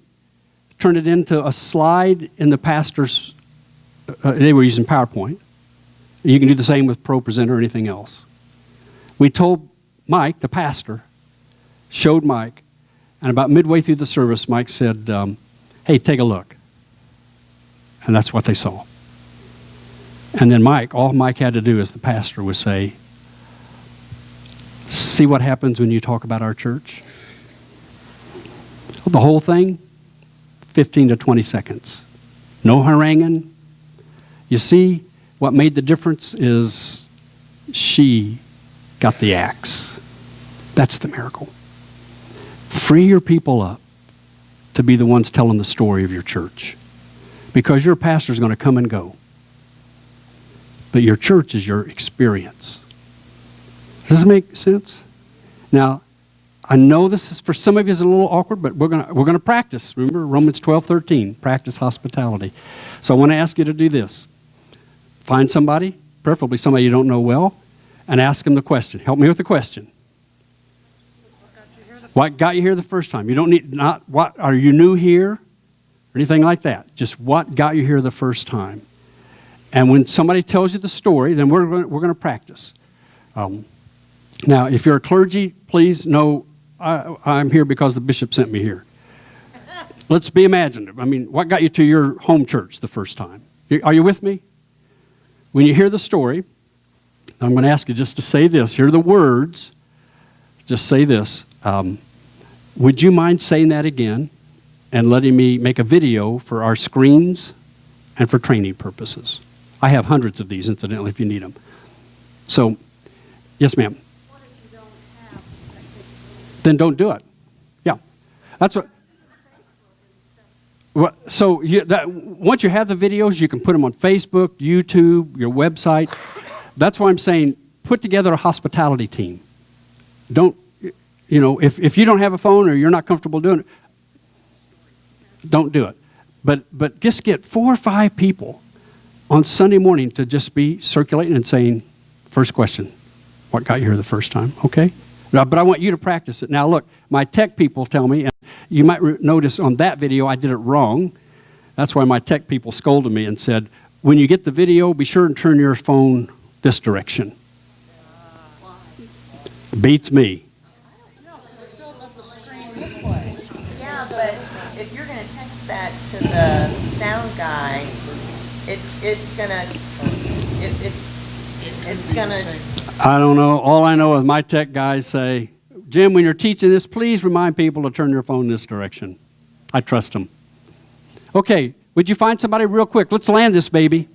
turned it into a slide in the pastor's, they were using PowerPoint. You can do the same with ProPresenter or anything else. We told Mike, the pastor, showed Mike, and about midway through the service, Mike said, hey, take a look. And that's what they saw. And then all Mike had to do as the pastor was say, see what happens when you talk about our church? The whole thing, 15 to 20 seconds. No haranguing. You see, what made the difference is she got the axe. That's the miracle. Free your people up to be the ones telling the story of your church. Because your pastor is going to come and go. But your church is your experience. Does this make sense? Now, I know this is for some of you is a little awkward, but we're gonna practice. Remember Romans 12:13, practice hospitality. So I want to ask you to do this. Find somebody, preferably somebody you don't know well, and ask them the question. Help me with the question. What got you here the first time? You don't need, not what, are you new here? Or anything like that. Just what got you here the first time. And when somebody tells you the story, then we're going to practice. Now, if you're a clergy, please know I'm here because the bishop sent me here. Let's be imaginative. I mean, what got you to your home church the first time? Are you with me? When you hear the story, I'm going to ask you just to say this. Hear the words. Just say this. Would you mind saying that again and letting me make a video for our screens and for training purposes? I have hundreds of these, incidentally, if you need them. So, yes, ma'am. What if you don't have Then don't do it. Yeah. That's what. Well, so once you have the videos, you can put them on Facebook, YouTube, your website. That's why I'm saying put together a hospitality team. Don't, if you don't have a phone or you're not comfortable doing it, don't do it. But just get 4 or 5 people on Sunday morning to just be circulating and saying, first question, what got you here the first time? Okay? But I want you to practice it. Now, look, my tech people tell me, and you might notice on that video I did it wrong. That's why my tech people scolded me and said, when you get the video, be sure and turn your phone this direction. Beats me. Yeah, but if you're going to text that to the sound guy, it's gonna. I don't know. All I know is my tech guys say, Jim, when you're teaching this, please remind people to turn their phone this direction. I trust them. Okay, would you find somebody real quick? Let's land this baby.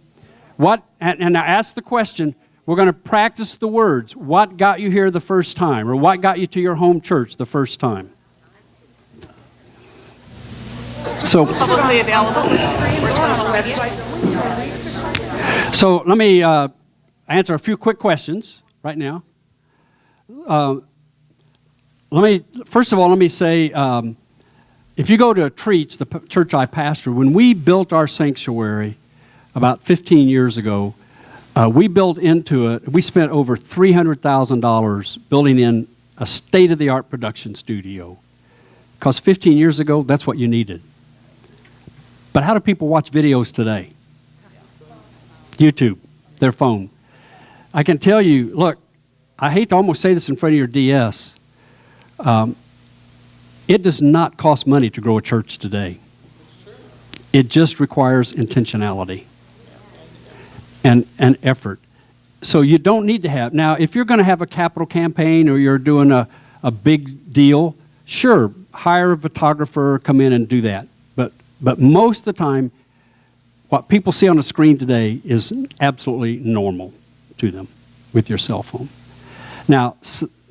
What? And now ask the question. We're going to practice the words. What got you here the first time? Or what got you to your home church the first time? So, publicly available or social media? So let me answer a few quick questions right now. First of all, let me say, if you go to Treats, the church I pastor, when we built our sanctuary about 15 years ago, we built into it, we spent over $300,000 building in a state-of-the-art production studio. Because 15 years ago, that's what you needed. But how do people watch videos today? YouTube, their phone. I can tell you, look, I hate to almost say this in front of your DS. It does not cost money to grow a church today. It just requires intentionality and effort. So you don't need to have. Now, if you're going to have a capital campaign or you're doing a big deal, sure, hire a photographer, come in and do that. But most of the time, what people see on the screen today is absolutely normal to them with your cell phone. Now,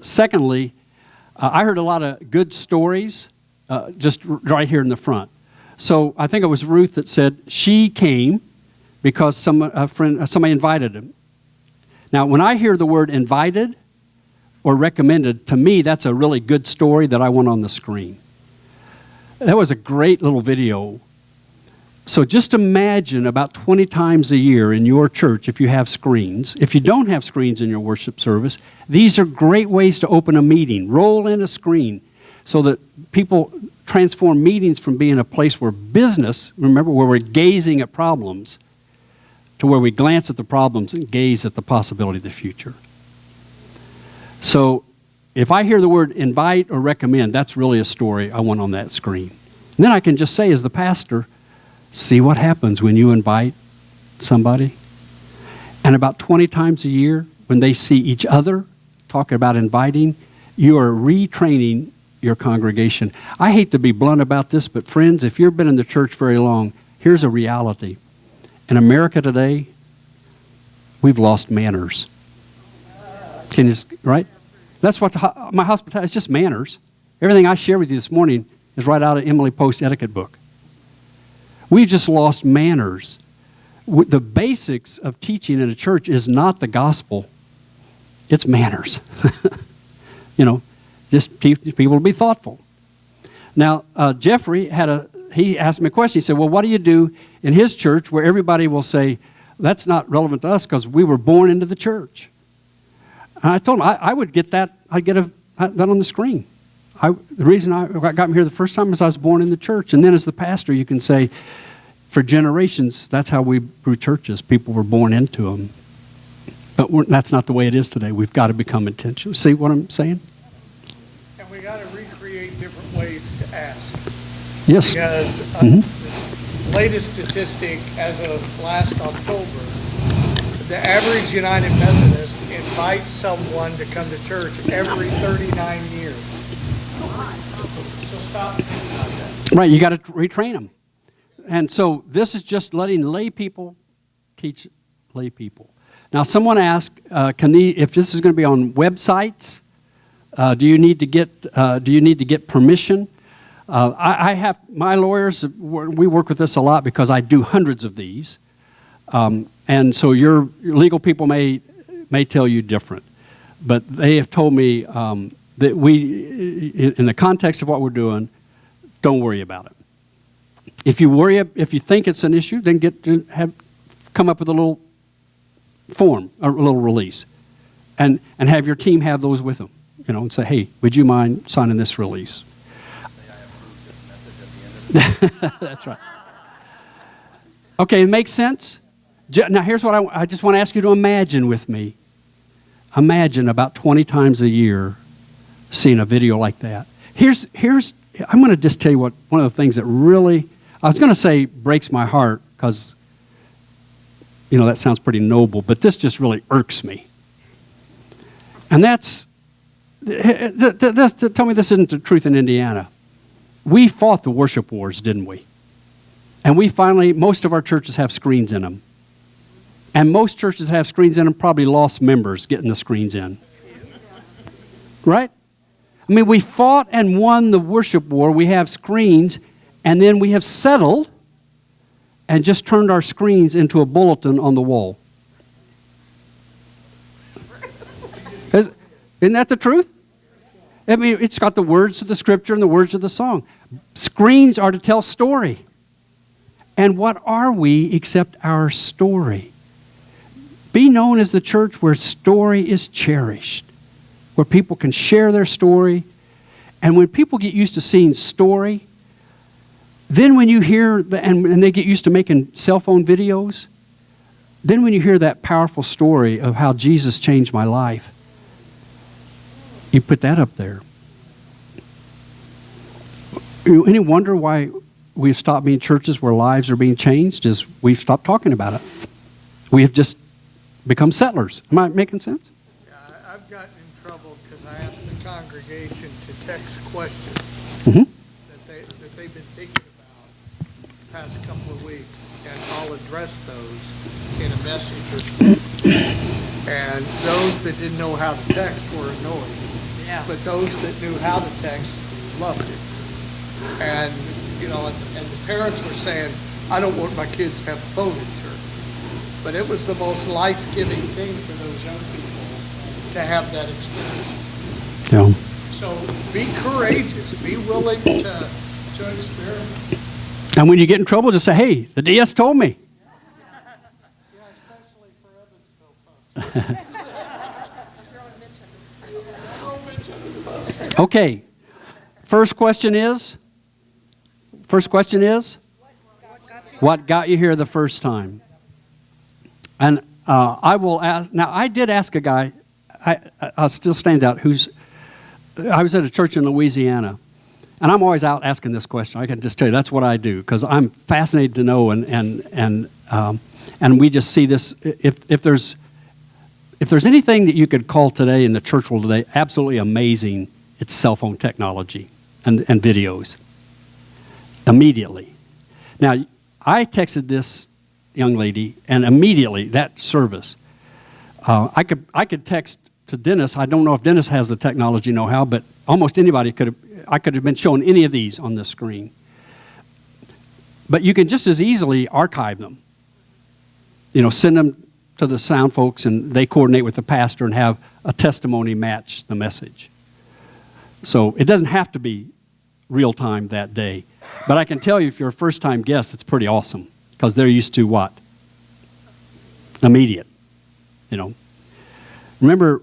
secondly, I heard a lot of good stories just right here in the front. So I think it was Ruth that said she came because somebody invited him. Now, when I hear the word invited or recommended, to me, that's a really good story that I want on the screen. That was a great little video. So just imagine about 20 times a year in your church if you have screens. If you don't have screens in your worship service, these are great ways to open a meeting. Roll in a screen so that people transformed meetings from being a place where business, remember, where we're gazing at problems, to where we glance at the problems and gaze at the possibility of the future. So if I hear the word invite or recommend, that's really a story I want on that screen. And then I can just say as the pastor, see what happens when you invite somebody. And about 20 times a year, when they see each other talking about inviting, you are retraining your congregation. I hate to be blunt about this, but friends, if you've been in the church very long, here's a reality. In America today, we've lost manners. Right? That's what my hospitality is, just manners. Everything I share with you this morning is right out of Emily Post's etiquette book. We've just lost manners. The basics of teaching in a church is not the gospel. It's manners. Just people to be thoughtful. Now, Jeffrey he asked me a question. He said, well, what do you do in his church where everybody will say, that's not relevant to us because we were born into the church? And I told him I would get that. I'd get that on the screen. The reason I got here the first time is I was born in the church. And then as the pastor, you can say, for generations, that's how we grew churches. People were born into them. But that's not the way it is today. We've got to become intentional. See what I'm saying? And we got to recreate different ways to ask. Yes. Because the latest statistic as of last October, the average United Methodist invites someone to come to church every 39 years. So stop thinking about that. Right, you got to retrain them. And so this is just letting lay people teach lay people. Now, someone asked, if this is going to be on websites, do you need to get permission? I have my lawyers. We work with this a lot because I do hundreds of these, and so your legal people may tell you different, but they have told me that we, in the context of what we're doing, don't worry about it. If you think it's an issue, then come up with a little form, a little release, and have your team have those with them, and say, hey, would you mind signing this release? That's right. Okay, it makes sense? Now here's what I just want to ask you to imagine with me. Imagine about 20 times a year seeing a video like that. I'm going to just tell you one of the things that really, I was going to say breaks my heart because, that sounds pretty noble, but this just really irks me. And that's, tell me this isn't the truth in Indiana. We fought the worship wars, didn't we? And most of our churches have screens in them. And most churches that have screens in them probably lost members getting the screens in. Right? I mean, we fought and won the worship war. We have screens, and then we have settled and just turned our screens into a bulletin on the wall. Isn't that the truth? I mean, it's got the words of the scripture and the words of the song. Screens are to tell story. And what are we except our story? Be known as the church where story is cherished, where people can share their story. And when people get used to seeing story, then when you hear, and they get used to making cell phone videos, then when you hear that powerful story of how Jesus changed my life, you put that up there. Any wonder why we've stopped being churches where lives are being changed? Is we've stopped talking about it. We have just become settlers. Am I making sense? Yeah, I've gotten in trouble because I asked the congregation to text questions that they've been thinking about the past couple of weeks, and I'll address those in a message or something. And those that didn't know how to text were annoyed. Yeah. But those that knew how to text loved it. And, and the parents were saying, I don't want my kids to have a phone in church. But it was the most life-giving thing for those young people to have that experience. Yeah. So be courageous. Be willing to experiment. And when you get in trouble, just say, hey, the DS told me. Yeah, especially for Evansville folks. Okay. First question is, First question is, what got you here the first time? And I will ask, now I did ask a guy, I still stands out, I was at a church in Louisiana, and I'm always out asking this question. I can just tell you, that's what I do, because I'm fascinated to know, and we just see this, if there's anything that you could call today in the church world today absolutely amazing, it's cell phone technology and videos. Immediately. Now, I texted this young lady, and immediately that service, I could text to Dennis. I don't know if Dennis has the technology know-how, but almost anybody I could have been showing any of these on the screen. But you can just as easily archive them. Send them to the sound folks, and they coordinate with the pastor and have a testimony match the message. So it doesn't have to be real time that day. But I can tell you, if you're a first-time guest, it's pretty awesome, because they're used to what? Immediate. Remember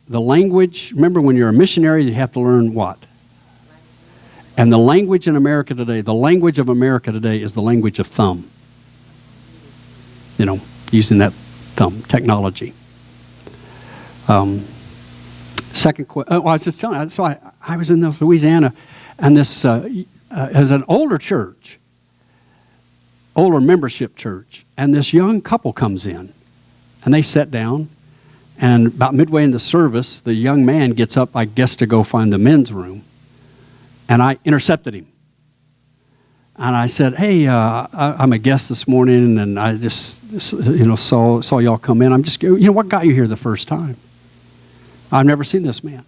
the language. Remember, when you're a missionary, you have to learn what? And the language in America today, the language of America today is the language of thumb. Using that thumb technology. Second question. I was just telling you, so I was in Louisiana, and this is an older church, older membership church, and this young couple comes in, and they sit down, and about midway in the service, the young man gets up, I guess, to go find the men's room, and I intercepted him. And I said, hey, I'm a guest this morning, and I just, saw y'all come in. I'm just, what got you here the first time? I've never seen this man.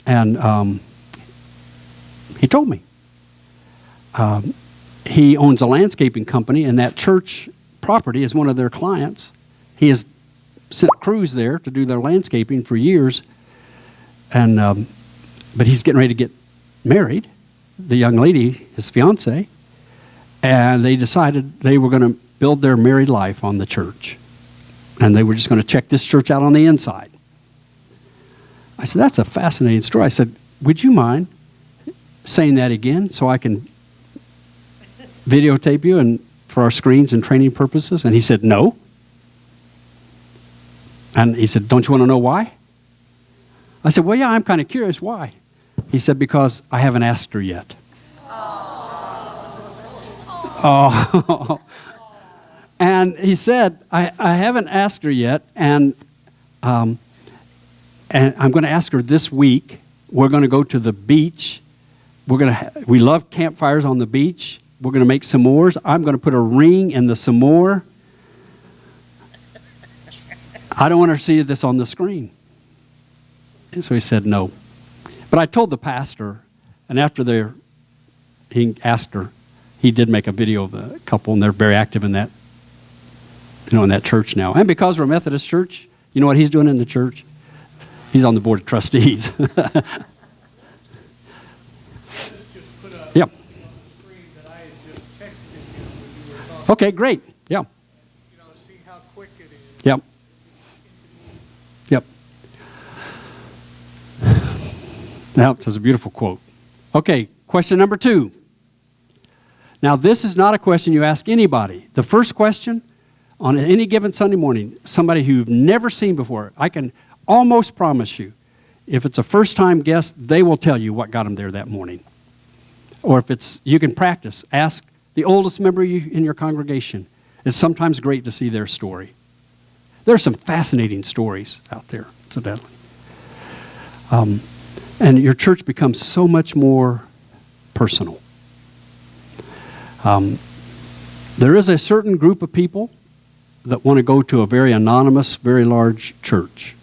And he told me. He owns a landscaping company, and that church property is one of their clients. He has sent crews there to do their landscaping for years, and but he's getting ready to get married. The young lady, his fiance, and they decided they were going to build their married life on the church, and they were just going to check this church out on the inside. I said, that's a fascinating story. I said, would you mind saying that again so I can videotape you and for our screens and training purposes? And he said, no. And he said, don't you want to know why? I said, well, yeah, I'm kind of curious why. He said, because I haven't asked her yet. Oh. And he said, I haven't asked her yet, and I'm going to ask her this week. We're going to go to the beach. We love campfires on the beach. We're going to make s'mores. I'm going to put a ring in the s'more. I don't want her to see this on the screen. And so he said no. But I told the pastor, and after he asked her, he did make a video of the couple, and they're very active in that, in that church now. And because we're a Methodist church, you know what he's doing in the church? He's on the board of trustees. Yep. Okay, great. Yeah. See how quick it is. Yep. Yep. Now, this is a beautiful quote. Okay, question number 2. Now, this is not a question you ask anybody. The first question on any given Sunday morning, somebody who you've never seen before, I can almost promise you, if it's a first-time guest, they will tell you what got them there that morning. Or if you can practice. Ask the oldest member in your congregation. It's sometimes great to see their story. There are some fascinating stories out there, incidentally. And your church becomes so much more personal. There is a certain group of people that want to go to a very anonymous, very large church.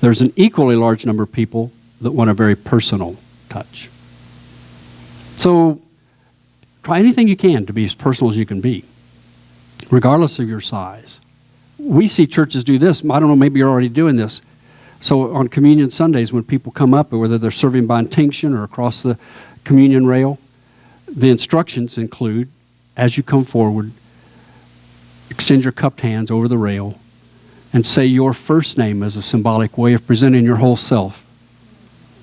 There's an equally large number of people that want a very personal touch. So try anything you can to be as personal as you can be, regardless of your size. We see churches do this. I don't know, maybe you're already doing this. So on Communion Sundays, when people come up, whether they're serving by intinction or across the communion rail, the instructions include, as you come forward, extend your cupped hands over the rail and say your first name as a symbolic way of presenting your whole self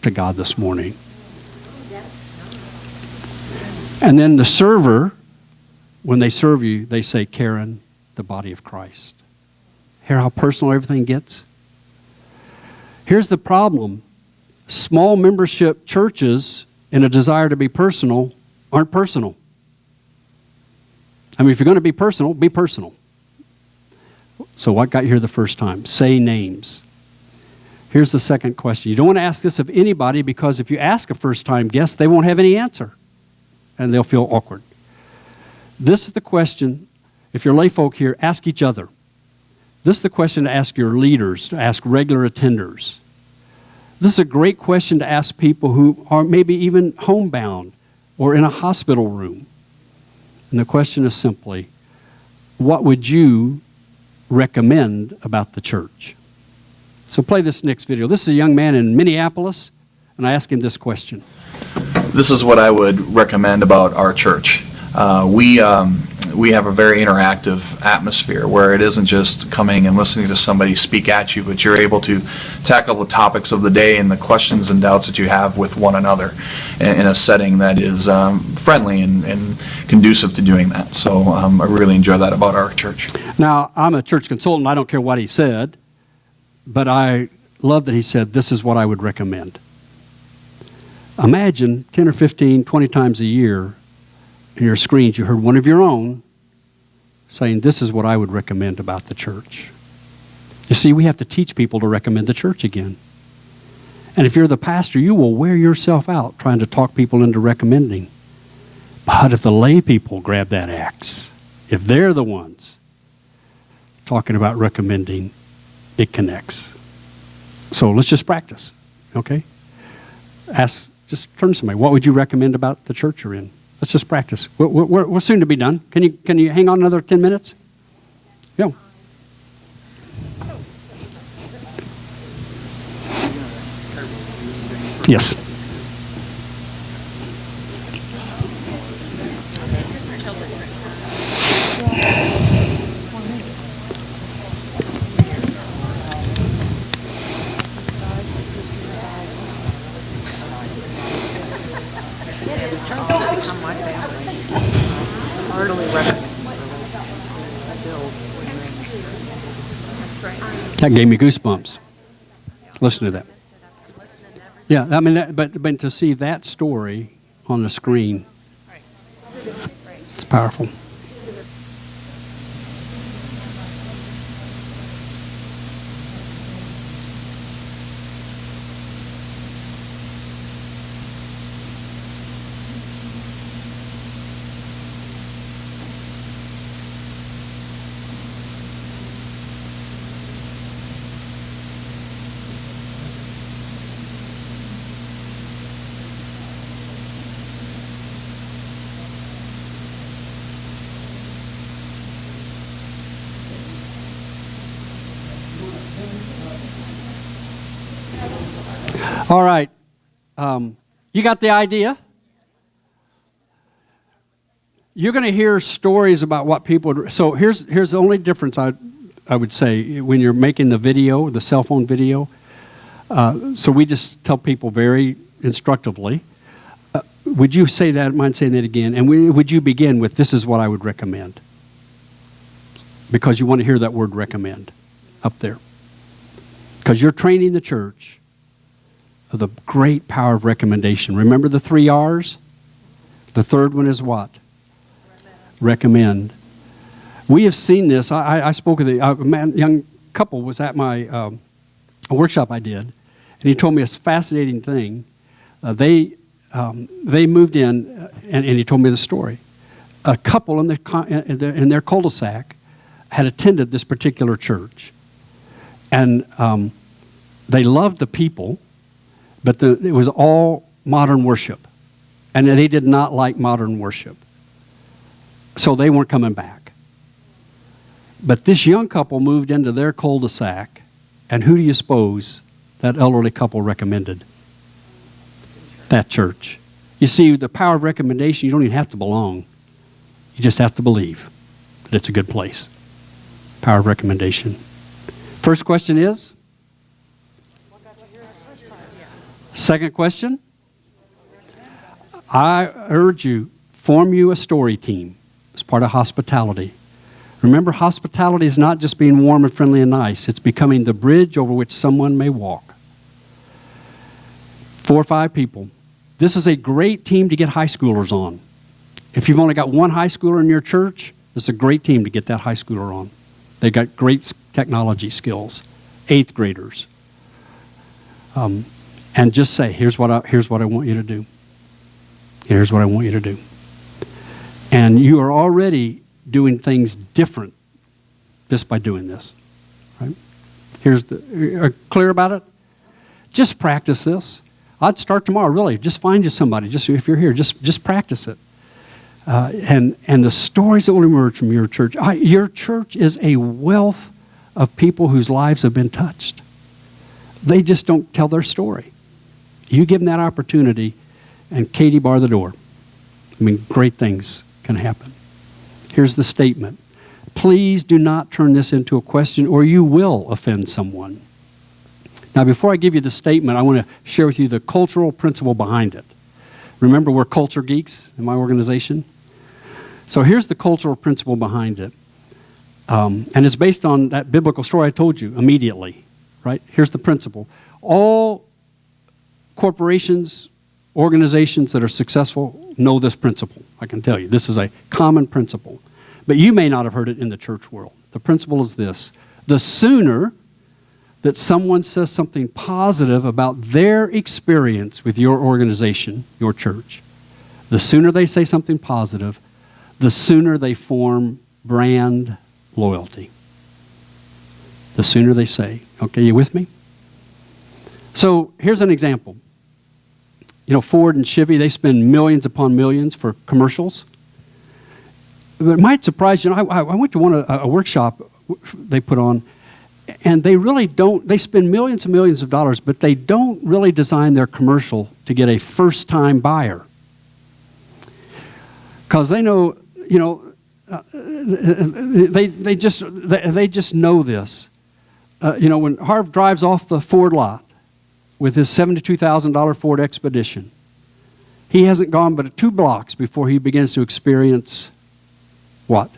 to God this morning. And then the server, when they serve you, they say, Karen, the body of Christ. Hear how personal everything gets? Here's the problem. Small membership churches in a desire to be personal aren't personal. I mean, if you're going to be personal, be personal. So what got you here the first time? Say names. Here's the second question. You don't want to ask this of anybody, because if you ask a first-time guest, they won't have any answer, and they'll feel awkward. This is the question, if you're lay folk here, ask each other. This is the question to ask your leaders, to ask regular attenders. This is a great question to ask people who are maybe even homebound or in a hospital room. And the question is simply, what would you recommend about the church? So play this next video. This is a young man in Minneapolis, and I asked him this question. This is what I would recommend about our church. We have a very interactive atmosphere where it isn't just coming and listening to somebody speak at you, but you're able to tackle the topics of the day and the questions and doubts that you have with one another in a setting that is friendly and conducive to doing that. So I really enjoy that about our church. Now, I'm a church consultant. I don't care what he said, but I love that he said, this is what I would recommend. Imagine 10 or 15, 20 times a year in your screens, you heard one of your own saying, this is what I would recommend about the church. You see, we have to teach people to recommend the church again. And if you're the pastor, you will wear yourself out trying to talk people into recommending. But if the lay people grab that axe, if they're the ones talking about recommending, it connects. So let's just practice, okay? Just turn to somebody. What would you recommend about the church you're in? Let's just practice. We're soon to be done. Can you hang on another 10 minutes? Go. Yes. That gave me goosebumps. Listen to that. Yeah, I mean, but to see that story on the screen, it's powerful. All right. You got the idea? You're going to hear stories about what people... So here's the only difference I would say when you're making the video, the cell phone video. So we just tell people very instructively. Would you say that? Mind saying that again? And would you begin with, this is what I would recommend? Because you want to hear that word recommend up there. Because you're training the church of the great power of recommendation. Remember the 3 R's? The third one is what? Recommend. We have seen this. I spoke with a young couple was at my a workshop I did, and he told me a fascinating thing. They moved in, and he told me the story. A couple in their cul-de-sac had attended this particular church, and they loved the people, but it was all modern worship, and they did not like modern worship. So they weren't coming back. But this young couple moved into their cul-de-sac, and who do you suppose that elderly couple recommended? That church. You see, the power of recommendation, you don't even have to belong. You just have to believe that it's a good place. Power of recommendation. First question is? Second question? I urge you, Form you a story team as part of hospitality. Remember, hospitality is not just being warm and friendly and nice. It's becoming the bridge over which someone may walk. 4 or 5 people. This is a great team to get high schoolers on. If you've only got one high schooler in your church, it's a great team to get that high schooler on. They got great technology skills. 8th graders. And just say, here's what I want you to do. Here's what I want you to do. And you are already doing things different just by doing this. Right? Are clear about it? Just practice this. I'd start tomorrow, really. Just find you somebody. Just if you're here, just practice it. And the stories that will emerge from your church. Your church is a wealth of people whose lives have been touched. They just don't tell their story. You give them that opportunity, and Katie bar the door. I mean, great things can happen. Here's the statement. Please do not turn this into a question, or you will offend someone. Now, before I give you the statement, I want to share with you the cultural principle behind it. Remember, we're culture geeks in my organization. So here's the cultural principle behind it. And it's based on that biblical story I told you immediately. Right? Here's the principle. All corporations, organizations that are successful know this principle. I can tell you. This is a common principle. But you may not have heard it in the church world. The principle is this. The sooner that someone says something positive about their experience with your organization, your church, the sooner they say something positive, the sooner they form brand loyalty. The sooner they say. Okay, you with me? So here's an example. You know, Ford and Chevy, they spend millions upon millions for commercials. But it might surprise you. I went to a workshop they put on, and they really don't, they spend millions and millions of dollars, but they don't really design their commercial to get a first-time buyer. Because they know, you know, they just know this. You know, when Harv drives off the Ford lot with his $72,000 Ford Expedition, he hasn't gone but 2 blocks before he begins to experience what?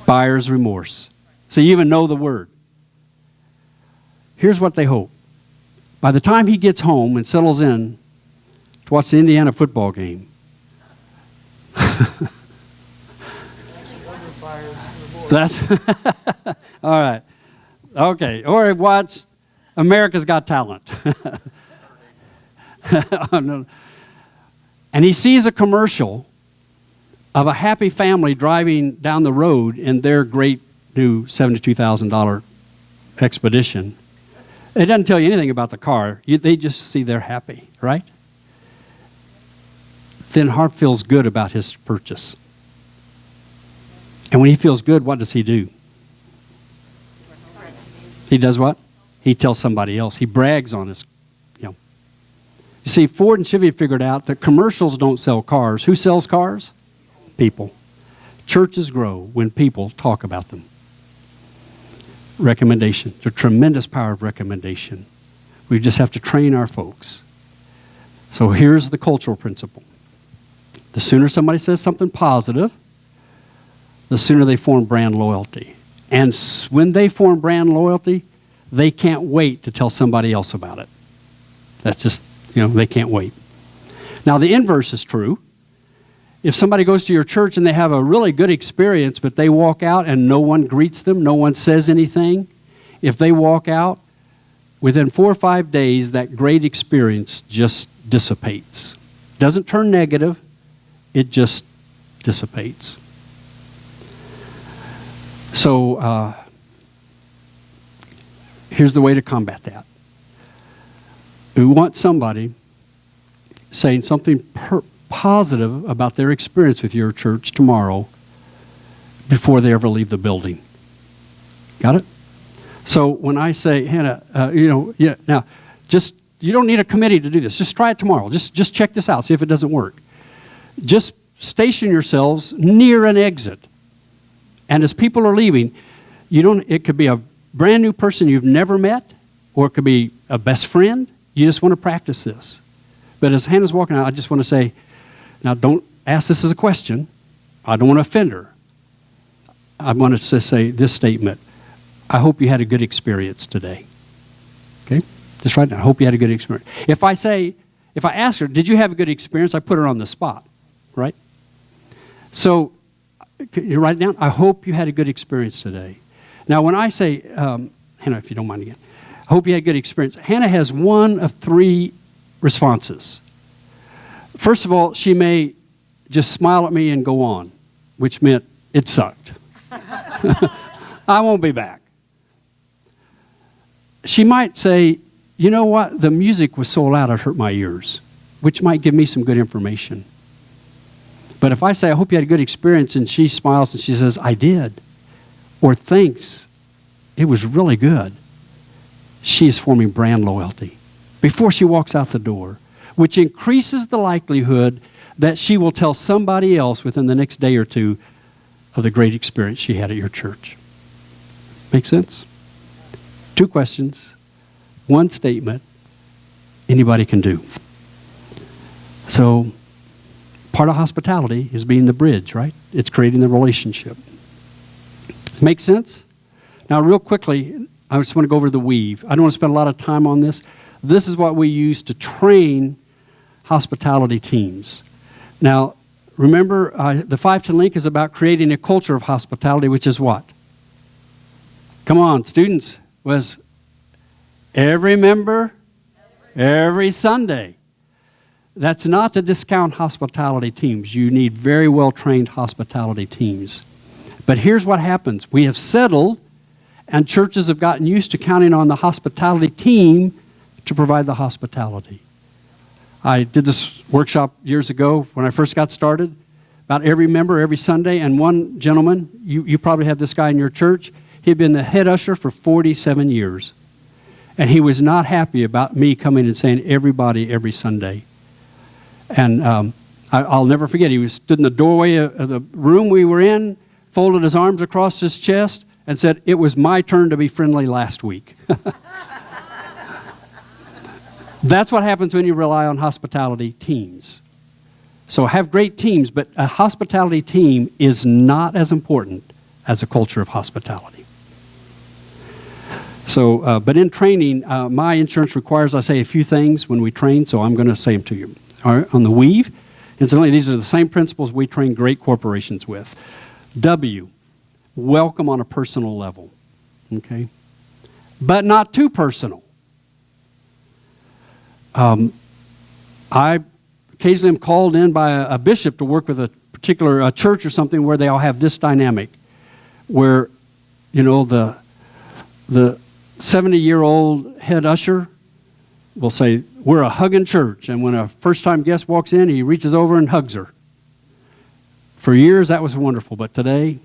Buyer's remorse. So you even know the word. Here's what they hope. By the time he gets home and settles in to watch the Indiana football game, that's all right. Okay, or watch America's Got Talent. Oh, no. And he sees a commercial of a happy family driving down the road in their great new $72,000 Expedition. It doesn't tell you anything about the car. They just see they're happy, right? Then Harp feels good about his purchase. And when he feels good, what does he do? He does what? He tells somebody else. He brags on his, you know. You see, Ford and Chevy figured out that commercials don't sell cars. Who sells cars? People. Churches grow when people talk about them. Recommendation. The tremendous power of recommendation. We just have to train our folks. So here's the cultural principle. The sooner somebody says something positive, the sooner they form brand loyalty. And when they form brand loyalty, they can't wait to tell somebody else about it. That's just, you know, they can't wait. Now, the inverse is true. If somebody goes to your church and they have a really good experience, but they walk out and no one greets them, no one says anything, if they walk out, within 4 or 5 days, that great experience just dissipates. Doesn't turn negative, it just dissipates. So here's the way to combat that. We want somebody saying something positive about their experience with your church tomorrow before they ever leave the building. Got it? So when I say, Hannah, now, just, you don't need a committee to do this. Just try it tomorrow. Just check this out. See if it doesn't work. Just station yourselves near an exit. And as people are leaving, it could be a brand new person you've never met, or it could be a best friend. You just want to practice this. But as Hannah's walking out, I just want to say, Now, don't ask this as a question. I don't want to offend her. I want to just say this statement. I hope you had a good experience today. Okay? Just right now. I hope you had a good experience. If I ask her, did you have a good experience? I put her on the spot, right? So, you write it down. I hope you had a good experience today. Now, when I say, Hannah, if you don't mind again, I hope you had a good experience. Hannah has one of three responses. First of all, she may just smile at me and go on, which meant it sucked. I won't be back. She might say, you know what, the music was so loud it hurt my ears, which might give me some good information. But if I say, I hope you had a good experience, and she smiles and she says, I did, or thanks, it was really good, she is forming brand loyalty before she walks out the door, which increases the likelihood that she will tell somebody else within the next day or two of the great experience she had at your church. Make sense? 2 questions, 1 statement, anybody can do. So, part of hospitality is being the bridge, right? It's creating the relationship. Make sense? Now, real quickly, I just want to go over the weave. I don't want to spend a lot of time on this. This is what we use to train hospitality teams. Now, remember, the 5-10 link is about creating a culture of hospitality, which is what? Come on, students. Was every member, every Sunday. That's not to discount hospitality teams. You need very well-trained hospitality teams. But here's what happens. We have settled, and churches have gotten used to counting on the hospitality team to provide the hospitality. I did this workshop years ago when I first got started, about every member, every Sunday, and one gentleman, you probably have this guy in your church, he'd been the head usher for 47 years. And he was not happy about me coming and saying everybody every Sunday. And I'll never forget, he stood in the doorway of the room we were in, folded his arms across his chest, and said, it was my turn to be friendly last week. That's what happens when you rely on hospitality teams. So have great teams, but a hospitality team is not as important as a culture of hospitality. So, but in training, my insurance requires I say a few things when we train, so I'm going to say them to you. All right, on the weave, incidentally, these are the same principles we train great corporations with. W, welcome on a personal level, okay? But not too personal. I occasionally am called in by a bishop to work with a particular church or something where they all have this dynamic, where, you know, the 70-year-old head usher will say, we're a hugging church, and when a first-time guest walks in, he reaches over and hugs her. For years, that was wonderful, but today,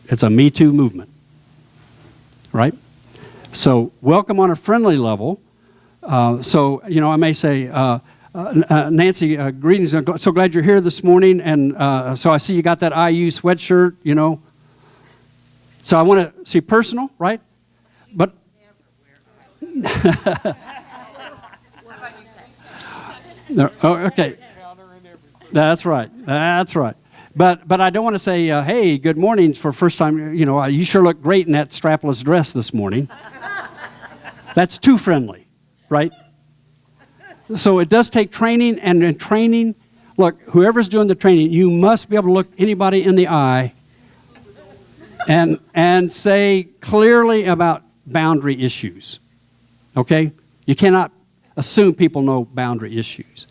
it's a Me Too movement, right? So welcome on a friendly level. So, you know, I may say, Nancy, greetings. I'm so glad you're here this morning, and so I see you got that IU sweatshirt, you know. So I want to see personal, right? But no, oh, okay, that's right. That's right. But I don't want to say, hey, good morning for first time. You know, you sure look great in that strapless dress this morning. That's too friendly, right? So it does take training, and in training, look, whoever's doing the training, you must be able to look anybody in the eye and say clearly about boundary issues, okay? You cannot assume people know boundary issues.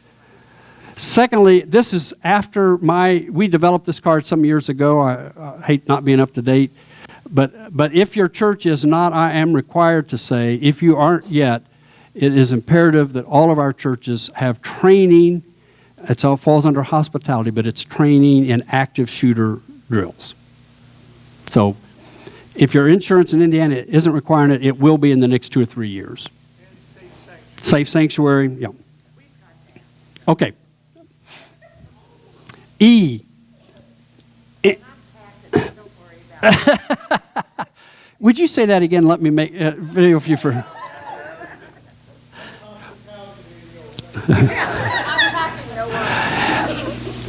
Secondly, this is after we developed this card some years ago. I hate not being up to date, but if your church is not, I am required to say, if you aren't yet, it is imperative that all of our churches have training. It all falls under hospitality, but it's training in active shooter drills. So if your insurance in Indiana isn't requiring it, it will be in the next 2 or 3 years. Safe sanctuary, yeah. Okay. E. Would you say that again? Let me make a video for you for...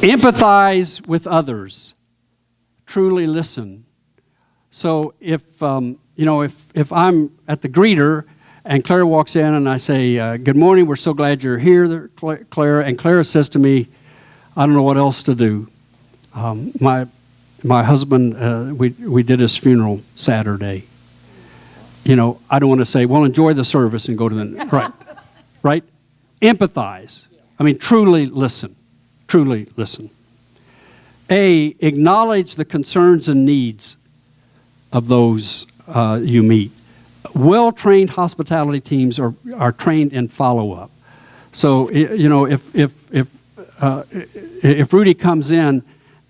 Empathize with others. Truly listen. So if if I'm at the greeter and Clara walks in and I say, "Good morning, we're so glad you're here, Clara," and Clara says to me, "I don't know what else to do." My husband, we did his funeral Saturday. I don't want to say, "Well, enjoy the service and go to the..." Right? Empathize. I mean, truly listen. Truly listen. A, acknowledge the concerns and needs of those you meet. Well-trained hospitality teams are trained in follow-up. So, if Rudy comes in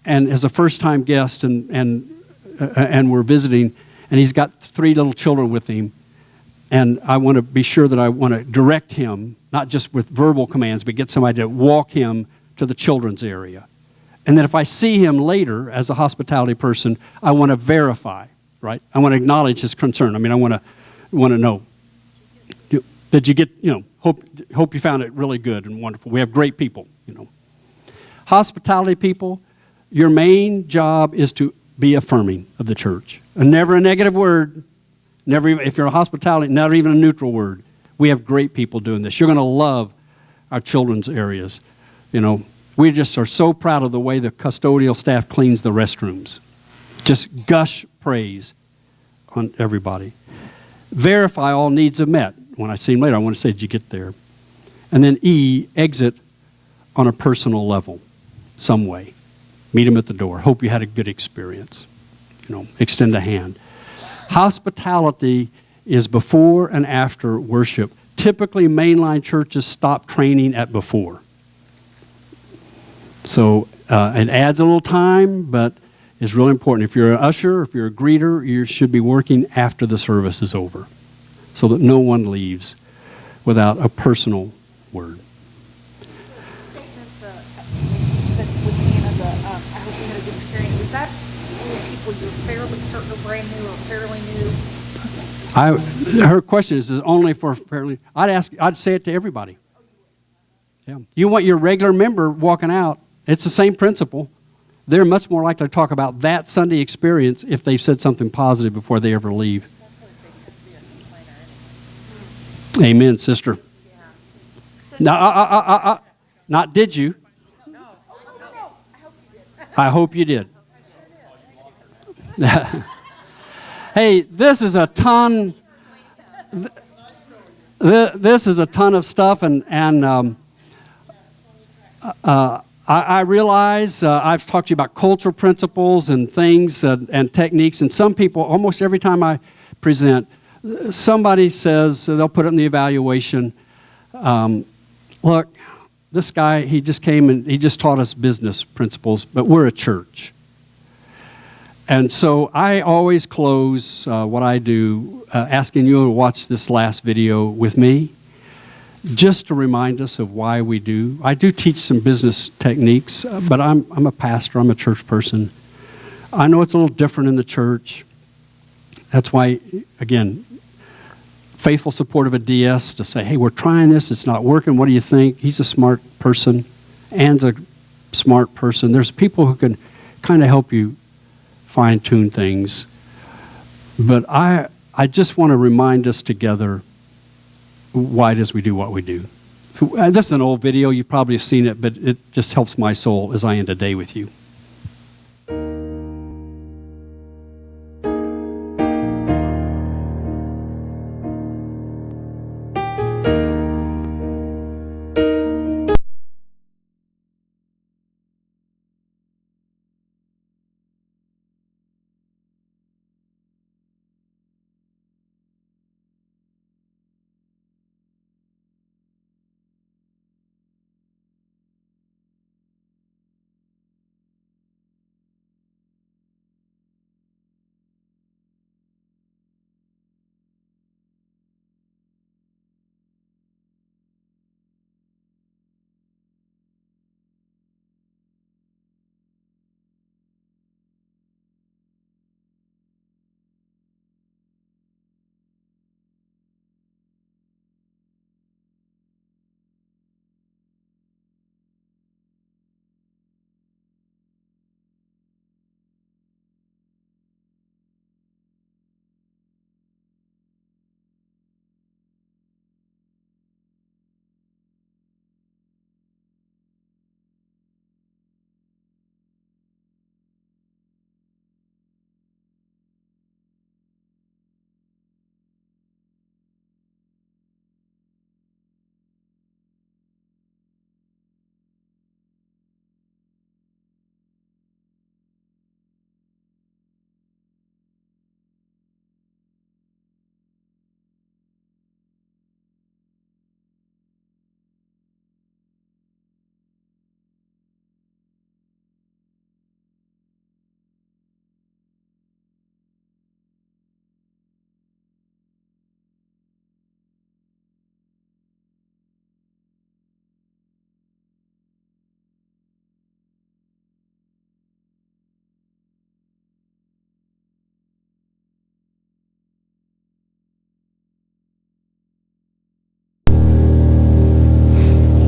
and is a first-time guest and we're visiting, and he's got 3 little children with him, and I want to be sure that I want to direct him, not just with verbal commands, but get somebody to walk him to the children's area. And then if I see him later as a hospitality person, I want to verify, right? I want to acknowledge his concern. I mean, I want to know. Did you get, hope you found it really good and wonderful. We have great people, Hospitality people, your main job is to be affirming of the church. And never a negative word. Never even, if you're a hospitality, not even a neutral word. We have great people doing this. You're going to love our children's areas. We just are so proud of the way the custodial staff cleans the restrooms. Just gush praise on everybody. Verify all needs are met. When I see them later, I want to say, did you get there? And then E, exit on a personal level, some way. Meet them at the door. Hope you had a good experience. Extend a hand. Hospitality is before and after worship. Typically, mainline churches stop training at before. So it adds a little time, but it's really important. If you're an usher, if you're a greeter, you should be working after the service is over so that no one leaves without a personal word. Statement you said with Canada, I hope you had a good experience. Is that only people you're fairly certain are brand new or fairly new? Her question is only for fairly. I'd say it to everybody. Yeah. You want your regular member walking out. It's the same principle. They're much more likely to talk about that Sunday experience if they've said something positive before they ever leave. Amen, sister. Now, not did you? I hope you did. Hey, this is a ton. This is a ton of stuff, and I realize I've talked to you about cultural principles and things and techniques, and some people, almost every time I present, somebody says, they'll put it in the evaluation, look, this guy, he just came and he just taught us business principles, but we're a church. And so I always close what I do asking you to watch this last video with me, just to remind us of why we do. I do teach some business techniques, but I'm a pastor, I'm a church person. I know it's a little different in the church. That's why, again, faithful support of a DS to say, hey, we're trying this, it's not working, what do you think? He's a smart person, Ann's a smart person. There's people who can kind of help you fine-tune things. But I just want to remind us together why it is we do what we do. This is an old video, you've probably seen it, but it just helps my soul as I end a day with you.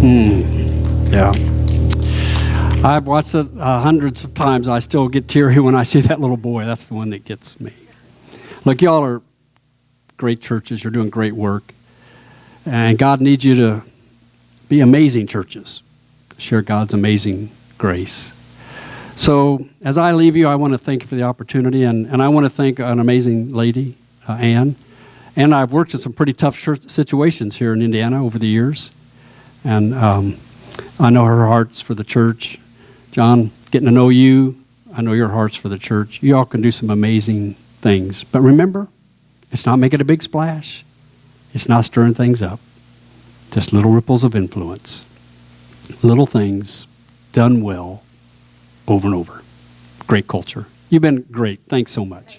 Yeah. I've watched it hundreds of times. I still get teary when I see that little boy. That's the one that gets me. Look, y'all are great churches. You're doing great work. And God needs you to be amazing churches. Share God's amazing grace. So as I leave you, I want to thank you for the opportunity. And I want to thank an amazing lady, Ann. And I've worked in some pretty tough situations here in Indiana over the years. And I know her heart's for the church. John, getting to know you, I know your heart's for the church. You all can do some amazing things. But remember, it's not making a big splash. It's not stirring things up. Just little ripples of influence. Little things done well over and over. Great culture. You've been great. Thanks so much.